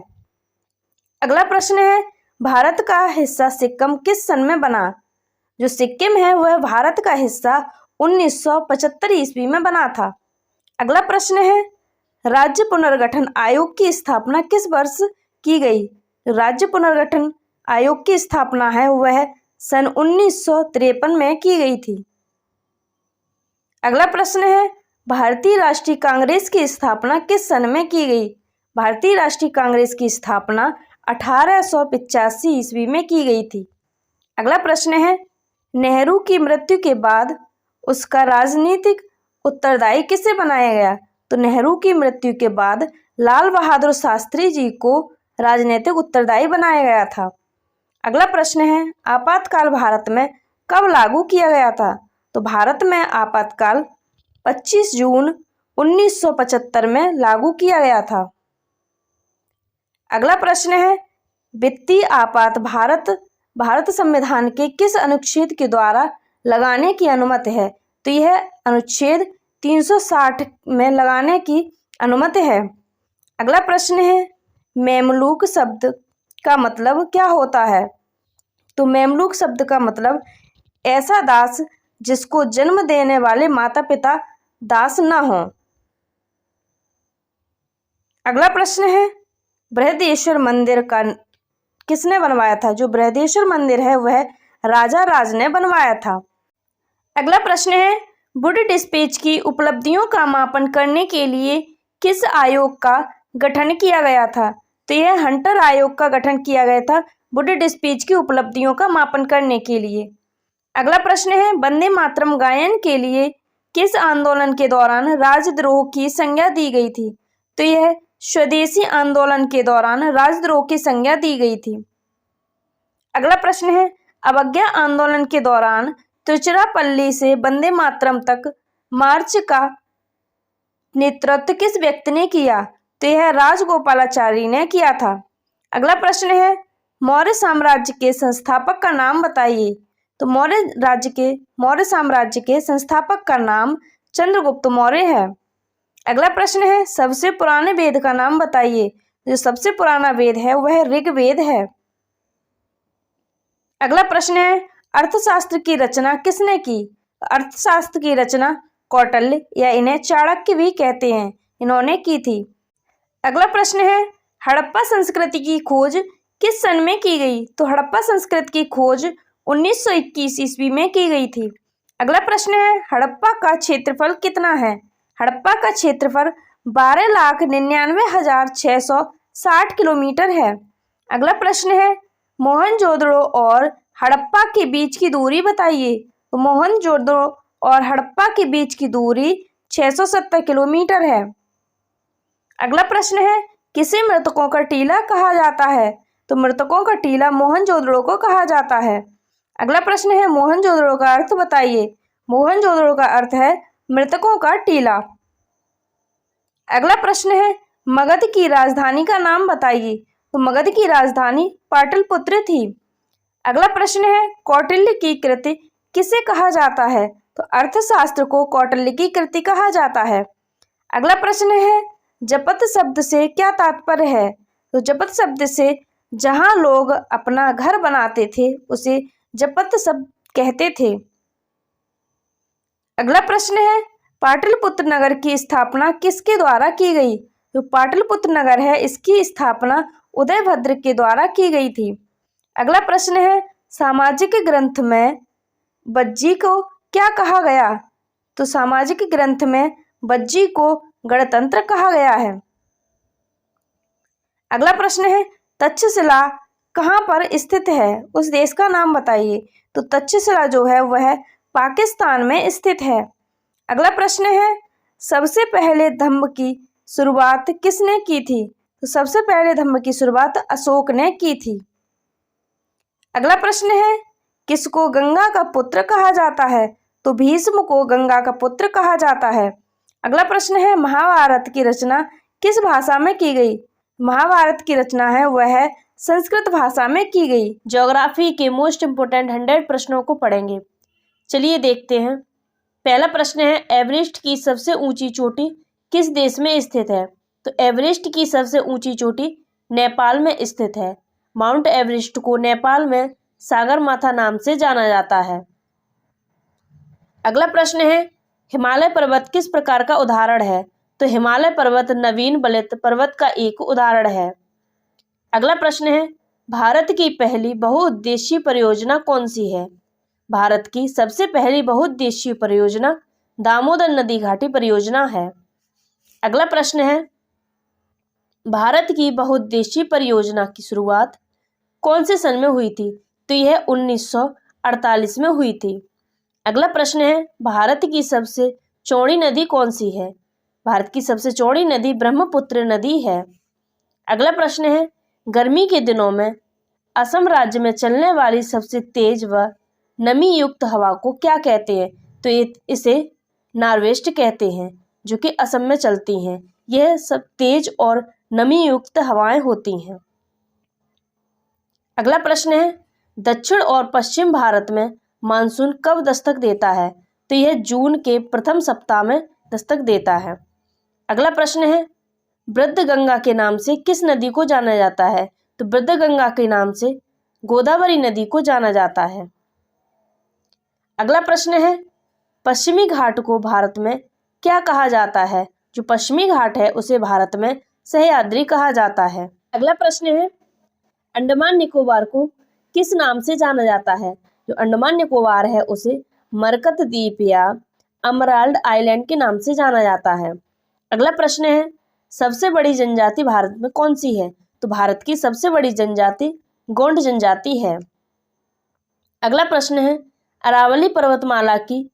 अगला प्रश्न है भारत का हिस्सा सिक्किम किस सन में बना? जो सिक्किम है वह भारत का हिस्सा 1975 ईस्वी में बना था। अगला प्रश्न है, राज्य पुनर्गठन आयोग की स्थापना किस वर्ष की गई? राज्य पुनर्गठन आयोग की स्थापना है वह सन 1953 में की गई थी। अगला प्रश्न है, भारतीय राष्ट्रीय कांग्रेस की स्थापना किस सन में की गई? भारतीय राष्ट्रीय कांग्रेस की स्थापना 1885 ईस्वी में की गई थी। अगला प्रश्न है, नेहरू की मृत्यु के बाद उसका राजनीतिक उत्तरदायी किसे बनाया गया? तो नेहरू की मृत्यु के बाद लाल बहादुर शास्त्री जी को राजनीतिक उत्तरदायी बनाया गया था। अगला प्रश्न है, आपातकाल भारत में कब लागू किया गया था? तो भारत में आपातकाल 25 जून 1975 में लागू किया गया था। अगला प्रश्न है, वित्तीय आपात भारत संविधान के किस अनुच्छेद के द्वारा लगाने की अनुमति है? तो यह अनुच्छेद 360 में लगाने की अनुमति है। अगला प्रश्न है, मेमलूक शब्द का मतलब क्या होता है? तो मेमलूक शब्द का मतलब ऐसा दास जिसको जन्म देने वाले माता पिता दास न हो। अगला प्रश्न है, बृहदेश्वर मंदिर का किसने बनवाया था? जो बृहदेश्वर मंदिर है वह राजा राज ने बनवाया था। अगला प्रश्न है, वुड डिस्पैच की उपलब्धियों का मापन करने के लिए किस आयोग का गठन किया गया था? तो यह हंटर आयोग का गठन किया गया था वुड डिस्पैच की उपलब्धियों का मापन करने के लिए। अगला प्रश्न है, वंदे मातरम गायन के लिए किस आंदोलन के दौरान राजद्रोह की संज्ञा दी गई थी? तो यह स्वदेशी आंदोलन के दौरान राजद्रोह की संज्ञा दी गई थी। अगला प्रश्न है, अवज्ञा आंदोलन के दौरान तिरुचिरापल्ली से वंदे मातरम तक मार्च का नेतृत्व किस व्यक्ति ने किया? तो यह राजगोपालाचारी ने किया था। अगला प्रश्न है, मौर्य साम्राज्य के संस्थापक का नाम बताइए। तो मौर्य साम्राज्य के संस्थापक का नाम चंद्रगुप्त मौर्य है। अगला प्रश्न है, सबसे पुराने वेद का नाम बताइए। जो सबसे पुराना वेद है वह ऋग्वेद है। अगला प्रश्न है, अर्थशास्त्र की रचना किसने की? अर्थशास्त्र की रचना कौटिल्य या इन्हें चाणक्य भी कहते हैं, इन्होंने की थी। अगला प्रश्न है, हड़प्पा संस्कृति की खोज किस सन में की गई? तो हड़प्पा संस्कृति की खोज 1921 ईस्वी में की गई थी। अगला प्रश्न है, हड़प्पा का क्षेत्रफल कितना है? हड़प्पा का क्षेत्रफल 12,99,660 किलोमीटर है। अगला प्रश्न है, मोहनजोदड़ो और हड़प्पा के बीच की दूरी बताइए। तो मोहनजोदड़ो और हड़प्पा के बीच की दूरी 670 किलोमीटर है। अगला प्रश्न है, किसे मृतकों का टीला कहा जाता है? तो मृतकों का टीला मोहनजोदड़ो को कहा जाता है। अगला प्रश्न है, मोहनजोदड़ो का अर्थ बताइए। मोहनजोदड़ो का अर्थ है मृतकों का टीला। अगला प्रश्न है, मगध की राजधानी का नाम बताइए। तो मगध की राजधानी पाटलिपुत्र थी। अगला प्रश्न है, कौटिल्य की कृति किसे कहा जाता है? तो अर्थशास्त्र को कौटिल्य की कृति कहा जाता है। अगला प्रश्न है, जपत शब्द से क्या तात्पर्य है? तो जपत शब्द से जहां लोग अपना घर बनाते थे उसे जपत शब्द कहते थे। अगला प्रश्न है, पाटलिपुत्र नगर की स्थापना किसके द्वारा की गई? जो पाटलिपुत्र नगर है इसकी स्थापना उदयभद्र के द्वारा की गई थी। अगला प्रश्न है, सामाजिक ग्रंथ में बज्जी को क्या कहा गया? तो सामाजिक ग्रंथ में बज्जी को गणतंत्र कहा गया है। अगला प्रश्न है, तक्षशिला कहाँ पर स्थित है? उस देश का नाम बताइए। तो तक्षशिला जो है वह पाकिस्तान में स्थित है। अगला प्रश्न है, सबसे पहले धम्म की शुरुआत किसने की थी? तो सबसे पहले धम्म की शुरुआत अशोक ने की थी। अगला प्रश्न है, किसको गंगा का पुत्र कहा जाता है? तो भीष्म को गंगा का पुत्र कहा जाता है। अगला प्रश्न है, महाभारत की रचना किस भाषा में की गई? महाभारत की रचना है वह संस्कृत भाषा में की गई। ज्योग्राफी के मोस्ट इंपोर्टेंट 100 प्रश्नों को पढ़ेंगे। चलिए देखते हैं। पहला प्रश्न है, एवरेस्ट की सबसे ऊंची चोटी किस देश में स्थित है? तो एवरेस्ट की सबसे ऊंची चोटी नेपाल में स्थित है। माउंट एवरेस्ट को नेपाल में सागरमाथा नाम से जाना जाता है। अगला प्रश्न है, हिमालय पर्वत किस प्रकार का उदाहरण है? तो हिमालय पर्वत नवीन बलित पर्वत का एक उदाहरण है। अगला प्रश्न है, भारत की पहली बहुउद्देशीय परियोजना कौन सी है? भारत की सबसे पहली बहुउद्देशीय परियोजना दामोदर नदी घाटी परियोजना है। अगला प्रश्न है, भारत की बहुउद्देशीय परियोजना की शुरुआत कौन से सन में हुई थी? तो यह 1948 में हुई थी। अगला प्रश्न है, भारत की सबसे चौड़ी नदी कौन सी है? भारत की सबसे चौड़ी नदी ब्रह्मपुत्र नदी है। अगला प्रश्न है, गर्मी के दिनों में असम राज्य में चलने वाली सबसे तेज व नमी युक्त हवा को क्या कहते हैं? तो इसे नॉर्वेस्ट कहते हैं, जो कि असम में चलती हैं। यह सब तेज और नमी युक्त हवाएं होती हैं। अगला प्रश्न है, दक्षिण और पश्चिम भारत में मानसून कब दस्तक देता है? तो यह जून के प्रथम सप्ताह में दस्तक देता है। अगला प्रश्न है, वृद्धगंगा के नाम से किस नदी को जाना जाता है? तो वृद्धगंगा के नाम से गोदावरी नदी को जाना जाता है। अगला प्रश्न है, पश्चिमी घाट को भारत में क्या कहा जाता है? जो पश्चिमी घाट है उसे भारत में सह्याद्री कहा जाता है। अगला प्रश्न है, अंडमान निकोबार को किस नाम से जाना जाता है? जो अंडमान निकोबार है उसे मरकत द्वीप या एमराल्ड आइलैंड के नाम से जाना जाता है। अगला प्रश्न है, सबसे बड़ी जनजाति भारत में कौन सी है? तो भारत की सबसे बड़ी जनजाति गोंड जनजाति है। अगला प्रश्न है, अरावली पर्वतमाला की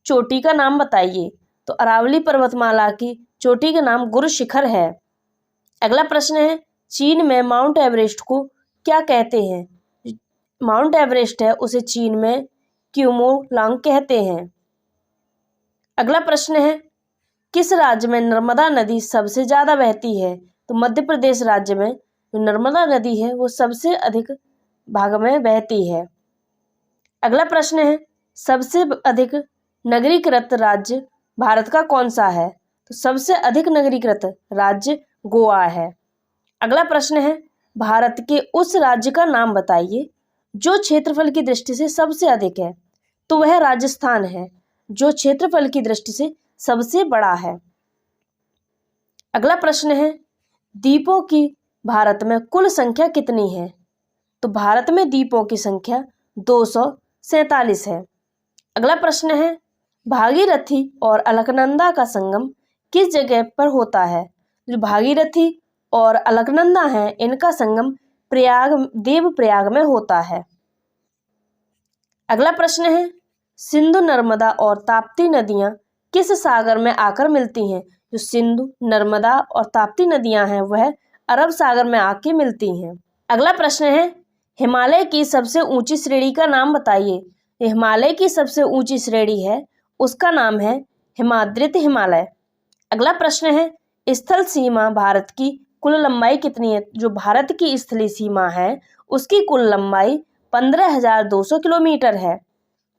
चोटी का नाम बताइए। तो अरावली पर्वतमाला की चोटी का नाम गुरु शिखर है। अगला प्रश्न है, चीन में माउंट एवरेस्ट को क्या कहते हैं? माउंट एवरेस्ट है उसे चीन में क्यूमोलांग कहते हैं। अगला प्रश्न है, किस राज्य में नर्मदा नदी सबसे ज्यादा बहती है? तो मध्य प्रदेश राज्य में जो नर्मदा नदी है वो सबसे अधिक भाग में बहती है। अगला प्रश्न है, सबसे अधिक नगरीकृत राज्य भारत का कौन सा है? तो सबसे अधिक नगरीकृत राज्य गोवा है। अगला प्रश्न है, भारत के उस राज्य का नाम बताइए जो क्षेत्रफल की दृष्टि से सबसे अधिक है। तो वह राजस्थान है, जो क्षेत्रफल की दृष्टि से सबसे बड़ा है। अगला प्रश्न है, द्वीपों की भारत में कुल संख्या कितनी है? तो भारत में द्वीपों की संख्या 247 है। अगला प्रश्न है, भागीरथी और अलकनंदा का संगम किस जगह पर होता है? जो भागीरथी और अलकनंदा है इनका संगम देवप्रयाग में होता है। अगला प्रश्न है, सिंधु नर्मदा और ताप्ती नदियां किस सागर में आकर मिलती हैं? जो सिंधु नर्मदा और ताप्ती नदियां हैं वह अरब सागर में आके मिलती हैं। अगला प्रश्न है, हिमालय की सबसे ऊंची श्रेणी का नाम बताइए। हिमालय की सबसे ऊंची श्रेणी है उसका नाम है हिमाद्रित हिमालय। अगला प्रश्न है, स्थल सीमा भारत की कुल लंबाई कितनी है? जो भारत की स्थलीय सीमा है उसकी कुल लंबाई 15,200 किलोमीटर है।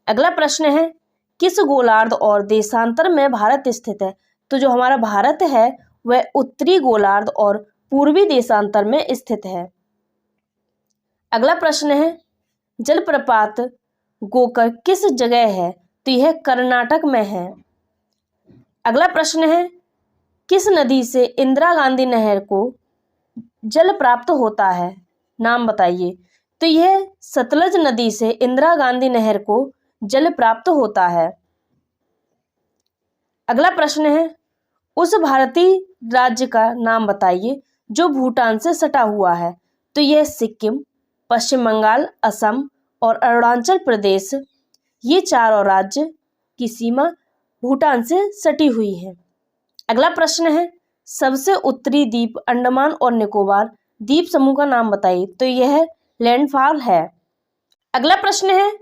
अगला प्रश्न है, किस गोलार्ध और देशांतर में भारत स्थित है? तो जो हमारा भारत है वह उत्तरी गोलार्ध और पूर्वी देशांतर में स्थित है। अगला प्रश्न है, जलप्रपात गोकर किस जगह है? तो यह कर्नाटक में है। अगला प्रश्न है, किस नदी से इंदिरा गांधी नहर को जल प्राप्त होता है? नाम बताइए। तो यह सतलज नदी से इंदिरा गांधी नहर को जल प्राप्त होता है। अगला प्रश्न है, उस भारतीय राज्य का नाम बताइए जो भूटान से सटा हुआ है। तो यह सिक्किम, पश्चिम बंगाल, असम और अरुणाचल प्रदेश, ये चारों राज्य की सीमा भूटान से सटी हुई है। अगला प्रश्न है, सबसे उत्तरी द्वीप अंडमान और निकोबार द्वीप समूह का नाम बताइए। तो यह लैंडफॉल है। अगला प्रश्न है,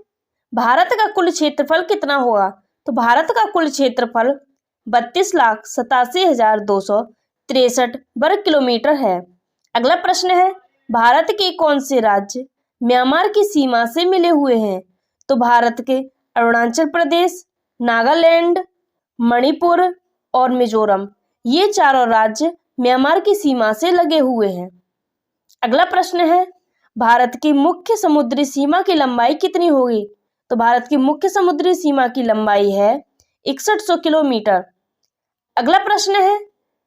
भारत का कुल क्षेत्रफल कितना होगा? तो भारत का कुल क्षेत्रफल 32,87,263 वर्ग किलोमीटर है। अगला प्रश्न है, भारत के कौन से राज्य म्यांमार की सीमा से मिले हुए हैं? तो भारत के अरुणाचल प्रदेश, नागालैंड, मणिपुर और मिजोरम, ये चारों राज्य म्यांमार की सीमा से लगे हुए हैं। अगला प्रश्न है, भारत की मुख्य समुद्री सीमा की लंबाई कितनी होगी? तो भारत की मुख्य समुद्री सीमा की लंबाई है 6100 किलोमीटर। अगला प्रश्न है,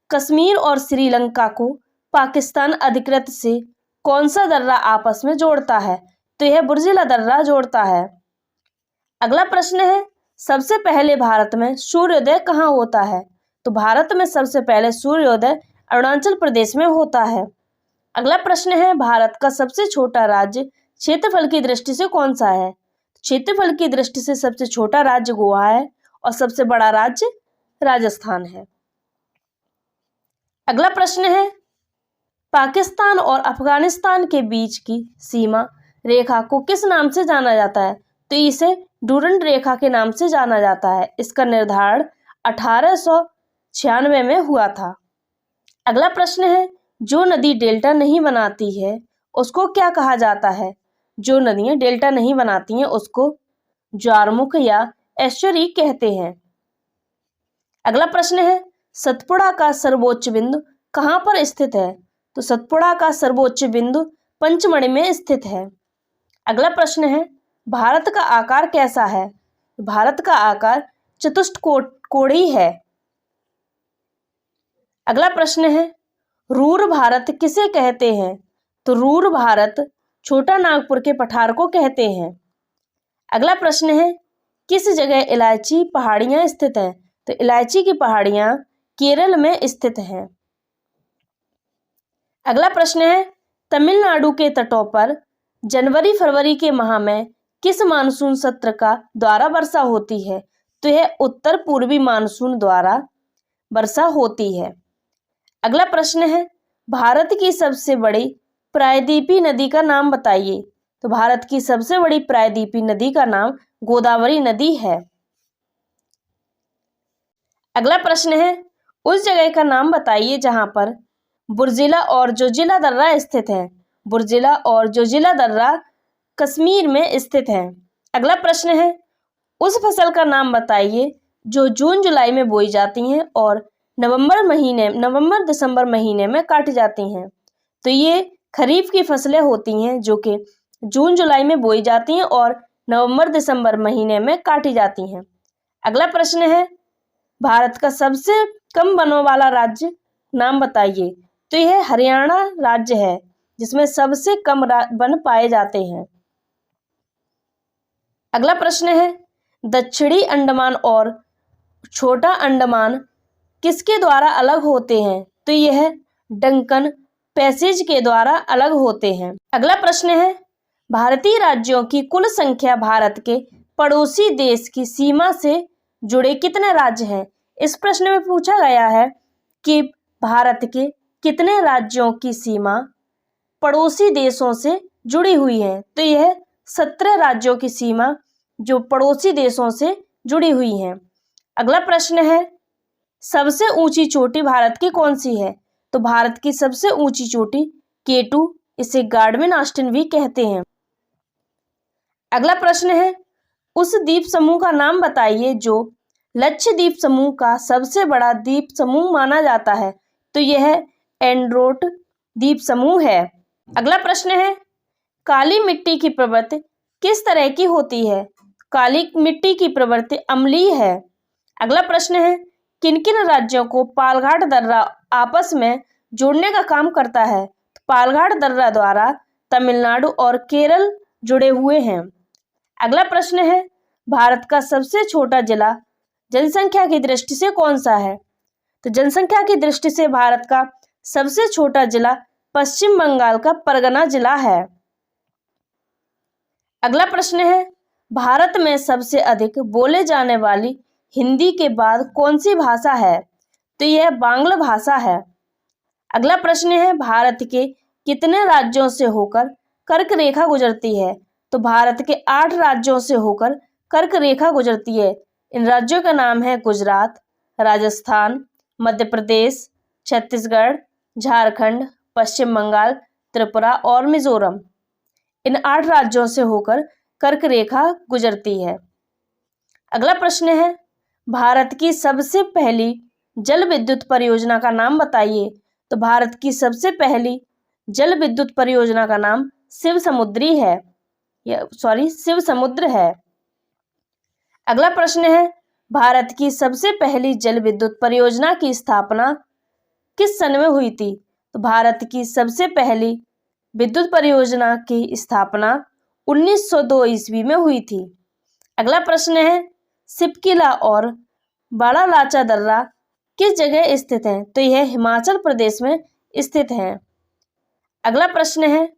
कश्मीर और श्रीलंका को पाकिस्तान अधिकृत से कौन सा दर्रा आपस में जोड़ता है? तो यह बुर्जिला दर्रा जोड़ता है। अगला प्रश्न है, सबसे पहले भारत में सूर्योदय कहाँ होता है? तो भारत में सबसे पहले सूर्योदय अरुणाचल प्रदेश में होता है। अगला प्रश्न है, भारत का सबसे छोटा राज्य क्षेत्रफल की दृष्टि से कौन सा है? क्षेत्रफल की दृष्टि से सबसे छोटा राज्य गोवा है और सबसे बड़ा राज्य राजस्थान है। अगला प्रश्न है, पाकिस्तान और अफगानिस्तान के बीच की सीमा रेखा को किस नाम से जाना जाता है? तो इसे डूरंड रेखा के नाम से जाना जाता है। इसका निर्धारण 1896 में हुआ था। अगला प्रश्न है, जो नदी डेल्टा नहीं बनाती है उसको क्या कहा जाता है? जो नदियां डेल्टा नहीं बनाती हैं उसको ज्वारमुख या एस्चुरी कहते हैं। अगला प्रश्न है, सतपुड़ा का सर्वोच्च बिंदु कहाँ पर स्थित है? तो सतपुड़ा का सर्वोच्च बिंदु पंचमढ़ी में स्थित है। अगला प्रश्न है, भारत का आकार कैसा है? भारत का आकार चतुष्कोणीय है। अगला प्रश्न है, रूर भारत किसे कहते हैं? तो रूर भारत छोटा नागपुर के पठार को कहते हैं। अगला प्रश्न है, किस जगह इलायची पहाड़ियां स्थित हैं? तो इलायची की पहाड़ियां केरल में स्थित हैं। अगला प्रश्न है, तमिलनाडु के तटों पर जनवरी फरवरी के माह में किस मानसून सत्र का द्वारा वर्षा होती है? तो यह उत्तर पूर्वी मानसून द्वारा वर्षा होती है। अगला प्रश्न है, भारत की सबसे बड़ी प्रायद्वीपीय नदी का नाम बताइए। तो भारत की सबसे बड़ी प्रायद्वीपीय नदी का नाम गोदावरी नदी है। अगला प्रश्न है, उस जगह का नाम बताइए जहां पर बुर्जिला और जोजिला दर्रा स्थित है। बुर्जिला और जोजिला दर्रा कश्मीर में स्थित है। अगला प्रश्न है, उस फसल का नाम बताइए जो जून जुलाई में बोई जाती हैं और नवंबर दिसंबर महीने में काटी जाती हैं। तो ये खरीफ की फसलें होती हैं जो कि जून जुलाई में बोई जाती हैं और नवंबर दिसंबर महीने में काटी जाती हैं। अगला प्रश्न है, भारत का सबसे कम वनों वाला राज्य नाम बताइए। तो यह हरियाणा राज्य है जिसमें सबसे कम वन पाए जाते हैं। अगला प्रश्न है, दक्षिणी अंडमान और छोटा अंडमान किसके द्वारा अलग होते हैं? तो यह डंकन पैसेज के द्वारा अलग होते हैं। अगला प्रश्न है, भारतीय राज्यों की कुल संख्या भारत के पड़ोसी देश की सीमा से जुड़े कितने राज्य हैं? इस प्रश्न में पूछा गया है कि भारत के कितने राज्यों की सीमा पड़ोसी देशों से जुड़ी हुई है? तो यह 17 राज्यों की सीमा जो पड़ोसी देशों से जुड़ी हुई हैं। अगला प्रश्न है, सबसे ऊंची चोटी भारत की कौन सी है? तो भारत की सबसे ऊंची चोटी K2, इसे गार्डविन ऑस्टिन भी कहते हैं। अगला प्रश्न है, उस द्वीप समूह का नाम बताइए जो लक्षद्वीप समूह का सबसे बड़ा द्वीप समूह माना जाता है। तो यह एंड्रोट द्वीप समूह है। अगला प्रश्न है, काली मिट्टी की प्रवृत्ति किस तरह की होती है? काली मिट्टी की प्रवृत्ति अम्लीय है। अगला प्रश्न है, किन किन राज्यों को पालघाट दर्रा आपस में जोड़ने का काम करता है? तो पालघाट दर्रा द्वारा तमिलनाडु और केरल जुड़े हुए हैं। अगला प्रश्न है, भारत का सबसे छोटा जिला जनसंख्या की दृष्टि से कौन सा है? तो जनसंख्या की दृष्टि से भारत का सबसे छोटा जिला पश्चिम बंगाल का परगना जिला है। अगला प्रश्न है, भारत में सबसे अधिक बोले जाने वाली हिंदी के बाद कौन सी भाषा है? तो यह बांग्ला भाषा है। अगला प्रश्न है, भारत के कितने राज्यों से होकर कर्क रेखा गुजरती है? तो भारत के 8 राज्यों से होकर कर्क रेखा गुजरती है। इन राज्यों का नाम है गुजरात, राजस्थान, मध्य प्रदेश, छत्तीसगढ़, झारखंड, पश्चिम बंगाल, त्रिपुरा और मिजोरम। इन 8 राज्यों से होकर कर्क रेखा गुजरती है। अगला प्रश्न है, भारत की सबसे पहली जल विद्युत परियोजना का नाम बताइए। तो भारत की सबसे पहली जल विद्युत परियोजना का नाम शिव समुद्र है। अगला प्रश्न है, भारत की सबसे पहली जल विद्युत परियोजना की स्थापना किस सन में हुई थी? तो भारत की सबसे पहली विद्युत परियोजना की स्थापना 1902 ईस्वी में हुई थी। अगला प्रश्न है, शिपकिला और बड़ा लाचा दर्रा किस जगह स्थित है? तो यह हिमाचल प्रदेश में स्थित है। अगला प्रश्न है,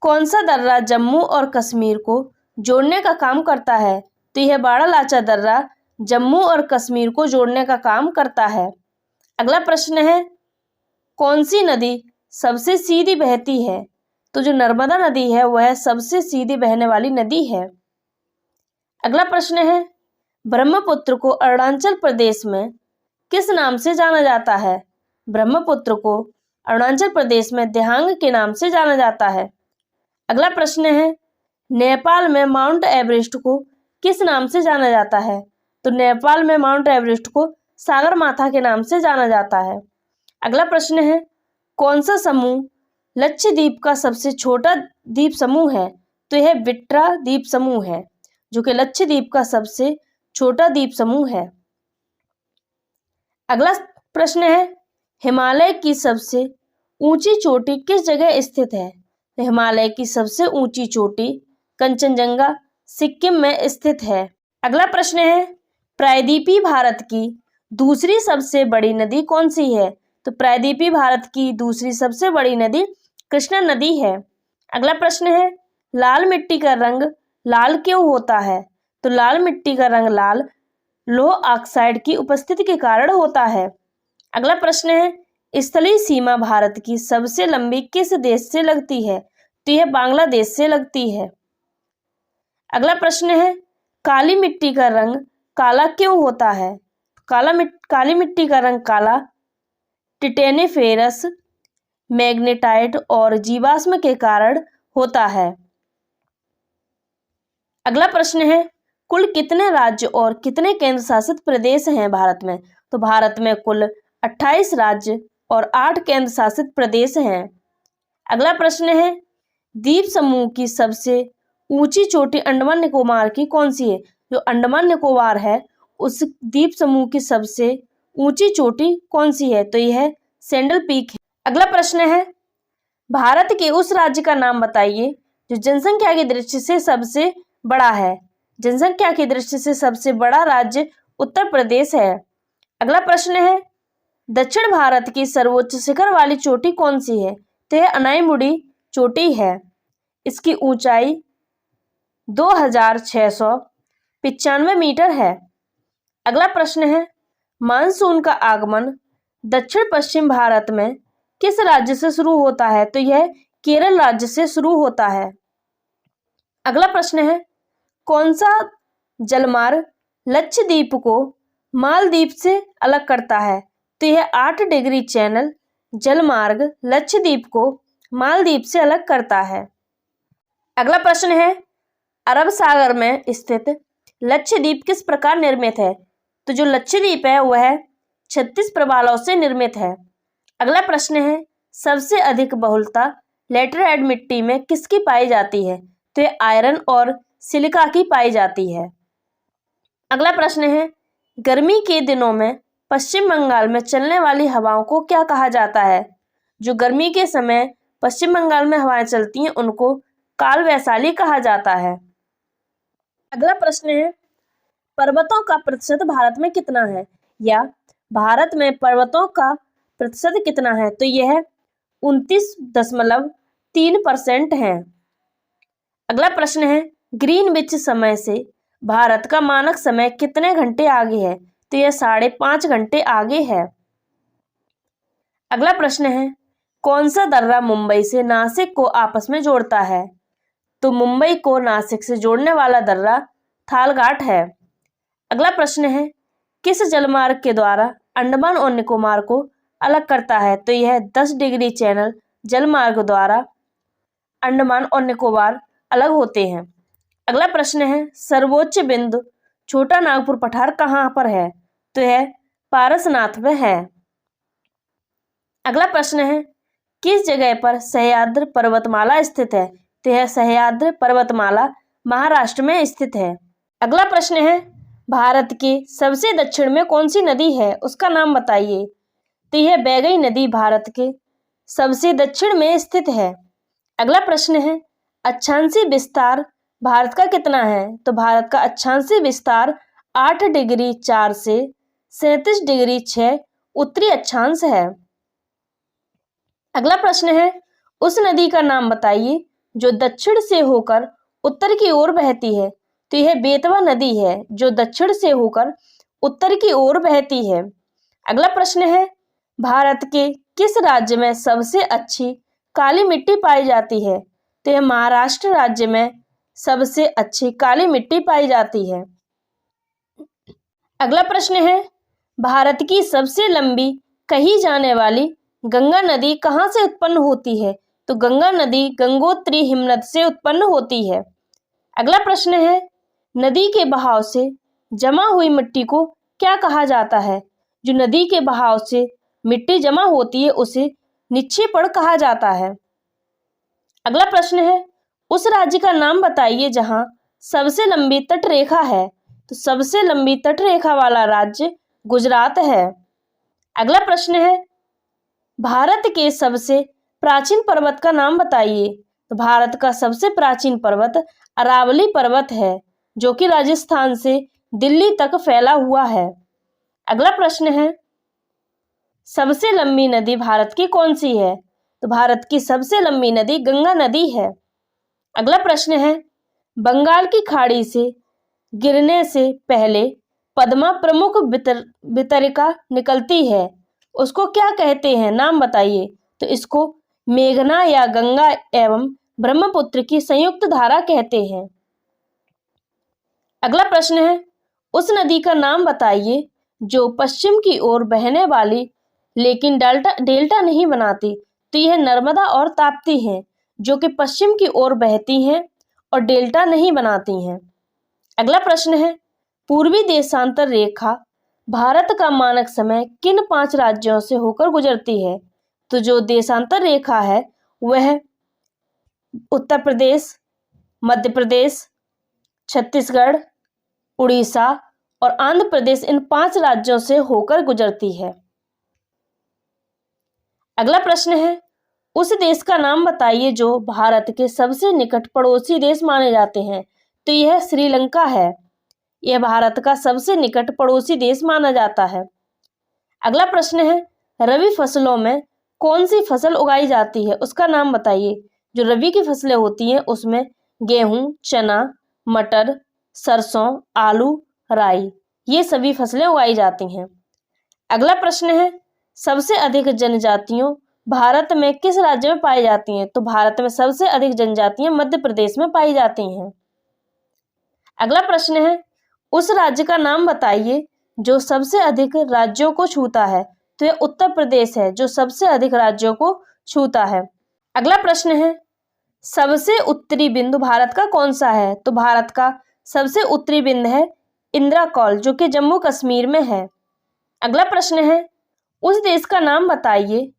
कौन सा दर्रा जम्मू और कश्मीर को जोड़ने का काम करता है? तो यह बड़ा लाचा दर्रा जम्मू और कश्मीर को जोड़ने का काम करता है। अगला प्रश्न है, कौन सी नदी सबसे सीधी बहती है? तो जो नर्मदा नदी है वह सबसे सीधी बहने वाली नदी है। अगला प्रश्न है, ब्रह्मपुत्र को अरुणाचल प्रदेश में किस नाम से जाना जाता है? ब्रह्मपुत्र को अरुणाचल प्रदेश में दिहांग के नाम से जाना जाता है। अगला प्रश्न है, नेपाल में माउंट एवरेस्ट को किस नाम से जाना जाता है? तो नेपाल में माउंट एवरेस्ट को सागरमाथा के नाम से जाना जाता है। अगला प्रश्न है, कौन सा समूह लक्षद्वीप का सबसे छोटा द्वीप समूह है? तो यह बिट्रा द्वीप समूह है, जो कि लक्षद्वीप का सबसे छोटा द्वीप समूह है। अगला प्रश्न है, हिमालय की सबसे ऊंची चोटी किस जगह स्थित है? तो हिमालय की सबसे ऊंची चोटी कंचनजंगा सिक्किम में स्थित है। अगला प्रश्न है, प्रायद्वीपीय भारत की दूसरी सबसे बड़ी नदी कौन सी है? तो प्रायद्वीपीय भारत की दूसरी सबसे बड़ी नदी कृष्णा नदी है। अगला प्रश्न है, लाल मिट्टी का रंग लाल क्यों होता है? तो लाल मिट्टी का रंग लाल लौह ऑक्साइड की उपस्थिति के कारण होता है। अगला प्रश्न है, स्थलीय सीमा भारत की सबसे लंबी किस देश से लगती है? तो यह बांग्लादेश से लगती है। अगला प्रश्न है, काली मिट्टी का रंग काला क्यों होता है? काली मिट्टी का रंग काला टिटेनिफेरस, मैग्नेटाइट और जीवाश्म के कारण होता है। अगला प्रश्न है, कुल कितने राज्य और कितने केंद्र शासित प्रदेश हैं भारत में? तो भारत में कुल 28 राज्य और 8 केंद्र शासित प्रदेश हैं। अगला प्रश्न है, द्वीप समूह की सबसे ऊंची चोटी अंडमान निकोबार की कौन सी है? जो अंडमान निकोबार है उस द्वीप समूह की सबसे ऊंची चोटी कौन सी है? तो यह सैंडल पीक है। अगला प्रश्न है, भारत के उस राज्य का नाम बताइए जो जनसंख्या की दृष्टि से सबसे बड़ा है। जनसंख्या की दृष्टि से सबसे बड़ा राज्य उत्तर प्रदेश है। अगला प्रश्न है, दक्षिण भारत की सर्वोच्च शिखर वाली चोटी कौन सी है? तो यह अनाईमुड़ी चोटी है। इसकी ऊंचाई 2695 मीटर है। अगला प्रश्न है, मानसून का आगमन दक्षिण पश्चिम भारत में किस राज्य से शुरू होता है? तो यह केरल राज्य से शुरू होता है। अगला प्रश्न है, कौन सा जलमार्ग लक्षद्वीप को मालदीव से अलग करता है? तो यह 8 डिग्री चैनल जलमार्ग लक्षद्वीप को मालदीव से अलग करता है। अगला प्रश्न है, अरब सागर में स्थित लक्षद्वीप किस प्रकार निर्मित है? तो जो लक्षद्वीप है वह 36 प्रवालों से निर्मित है। अगला प्रश्न है, सबसे अधिक बहुलता लेटराइट मिट्टी में किसकी पाई जाती है? तो यह आयरन और सिलिका की पाई जाती है। अगला प्रश्न है, गर्मी के दिनों में पश्चिम बंगाल में चलने वाली हवाओं को क्या कहा जाता है? जो गर्मी के समय पश्चिम बंगाल में हवाएं चलती हैं उनको काल वैशाली कहा जाता है। अगला प्रश्न है, पर्वतों का प्रतिशत भारत में कितना है? या भारत में पर्वतों का प्रतिशत कितना है? तो यह 29.3% है। अगला प्रश्न है, ग्रीनविच समय से भारत का मानक समय कितने घंटे आगे है? तो यह 5.5 घंटे आगे है। अगला प्रश्न है, कौन सा दर्रा मुंबई से नासिक को आपस में जोड़ता है? तो मुंबई को नासिक से जोड़ने वाला दर्रा थालघाट है। अगला प्रश्न है, किस जलमार्ग के द्वारा अंडमान और निकोबार को अलग करता है? तो यह 10 डिग्री चैनल जलमार्ग द्वारा अंडमान और निकोबार अलग होते हैं। अगला प्रश्न है, सर्वोच्च बिंदु छोटा नागपुर पठार कहाँ पर है? तो यह पारसनाथ में है। अगला प्रश्न है, किस जगह पर सह्याद्री पर्वतमाला स्थित है? तो यह सह्याद्री पर्वतमाला महाराष्ट्र में स्थित है। अगला प्रश्न है, भारत के सबसे दक्षिण में कौन सी नदी है, उसका नाम बताइए। तो यह बैगई नदी भारत के सबसे दक्षिण में स्थित है। अगला प्रश्न है, अक्षांशीय विस्तार भारत का कितना है? तो भारत का अक्षांशीय विस्तार 8 डिग्री 4 से 37 डिग्री 6 उत्तरी अक्षांश है। अगला प्रश्न है, उस नदी का नाम बताइए जो दक्षिण से होकर उत्तर की ओर बहती है। तो यह बेतवा नदी है जो दक्षिण से होकर उत्तर की ओर बहती है। अगला प्रश्न है, भारत के किस राज्य में सबसे अच्छी काली मिट्टी पाई जाती है? तो यह महाराष्ट्र राज्य में सबसे अच्छी काली मिट्टी पाई जाती है। अगला प्रश्न है, भारत की सबसे लंबी कही जाने वाली गंगा नदी कहाँ से उत्पन्न होती है? तो गंगा नदी गंगोत्री हिमनद से उत्पन्न होती है। अगला प्रश्न है, नदी के बहाव से जमा हुई मिट्टी को क्या कहा जाता है? जो नदी के बहाव से मिट्टी जमा होती है उसे निक्षेपण कहा जाता है। अगला प्रश्न है, उस राज्य का नाम बताइए जहां सबसे लंबी तट रेखा है। तो सबसे लंबी तट रेखा वाला राज्य गुजरात है। अगला प्रश्न है, भारत के सबसे प्राचीन पर्वत का नाम बताइए। तो भारत का सबसे प्राचीन पर्वत अरावली पर्वत है जो कि राजस्थान से दिल्ली तक फैला हुआ है। अगला प्रश्न है, सबसे लंबी नदी भारत की कौन सी है? तो भारत की सबसे लंबी नदी गंगा नदी है। अगला प्रश्न है, बंगाल की खाड़ी से गिरने से पहले पद्मा प्रमुख वितरिका निकलती है, उसको क्या कहते हैं, नाम बताइए। तो इसको मेघना या गंगा एवं ब्रह्मपुत्र की संयुक्त धारा कहते हैं। अगला प्रश्न है, उस नदी का नाम बताइए जो पश्चिम की ओर बहने वाली लेकिन डेल्टा नहीं बनाती। तो यह नर्मदा और ताप्ती हैं जो कि पश्चिम की ओर बहती हैं और डेल्टा नहीं बनाती हैं। अगला प्रश्न है, पूर्वी देशांतर रेखा भारत का मानक समय किन 5 राज्यों से होकर गुजरती है? तो जो देशांतर रेखा है वह उत्तर प्रदेश, मध्य प्रदेश, छत्तीसगढ़, उड़ीसा और आंध्र प्रदेश, इन 5 राज्यों से होकर गुजरती है। अगला प्रश्न है, उस देश का नाम बताइए जो भारत के सबसे निकट पड़ोसी देश माने जाते हैं। तो यह श्रीलंका है, यह भारत का सबसे निकट पड़ोसी देश माना जाता है। अगला प्रश्न है, रबी फसलों में कौन सी फसल उगाई जाती है, उसका नाम बताइए। जो रबी की फसलें होती हैं उसमें गेहूं, चना, मटर, सरसों, आलू, राई, ये सभी फसलें उगाई जाती हैं। अगला प्रश्न है, सबसे अधिक जनजातियों भारत में किस राज्य में पाई जाती हैं? तो भारत में सबसे अधिक जनजातियां मध्य प्रदेश में पाई जाती हैं। अगला प्रश्न है, उस राज्य का नाम बताइए जो सबसे अधिक राज्यों को छूता है। तो यह उत्तर प्रदेश है जो सबसे अधिक राज्यों को छूता है। अगला प्रश्न है, सबसे उत्तरी बिंदु भारत का कौन सा है? तो भारत का सबसे उत्तरी बिंदु है इंदिरा कौल जो कि जम्मू कश्मीर में है। अगला प्रश्न है, उस देश का नाम बताइए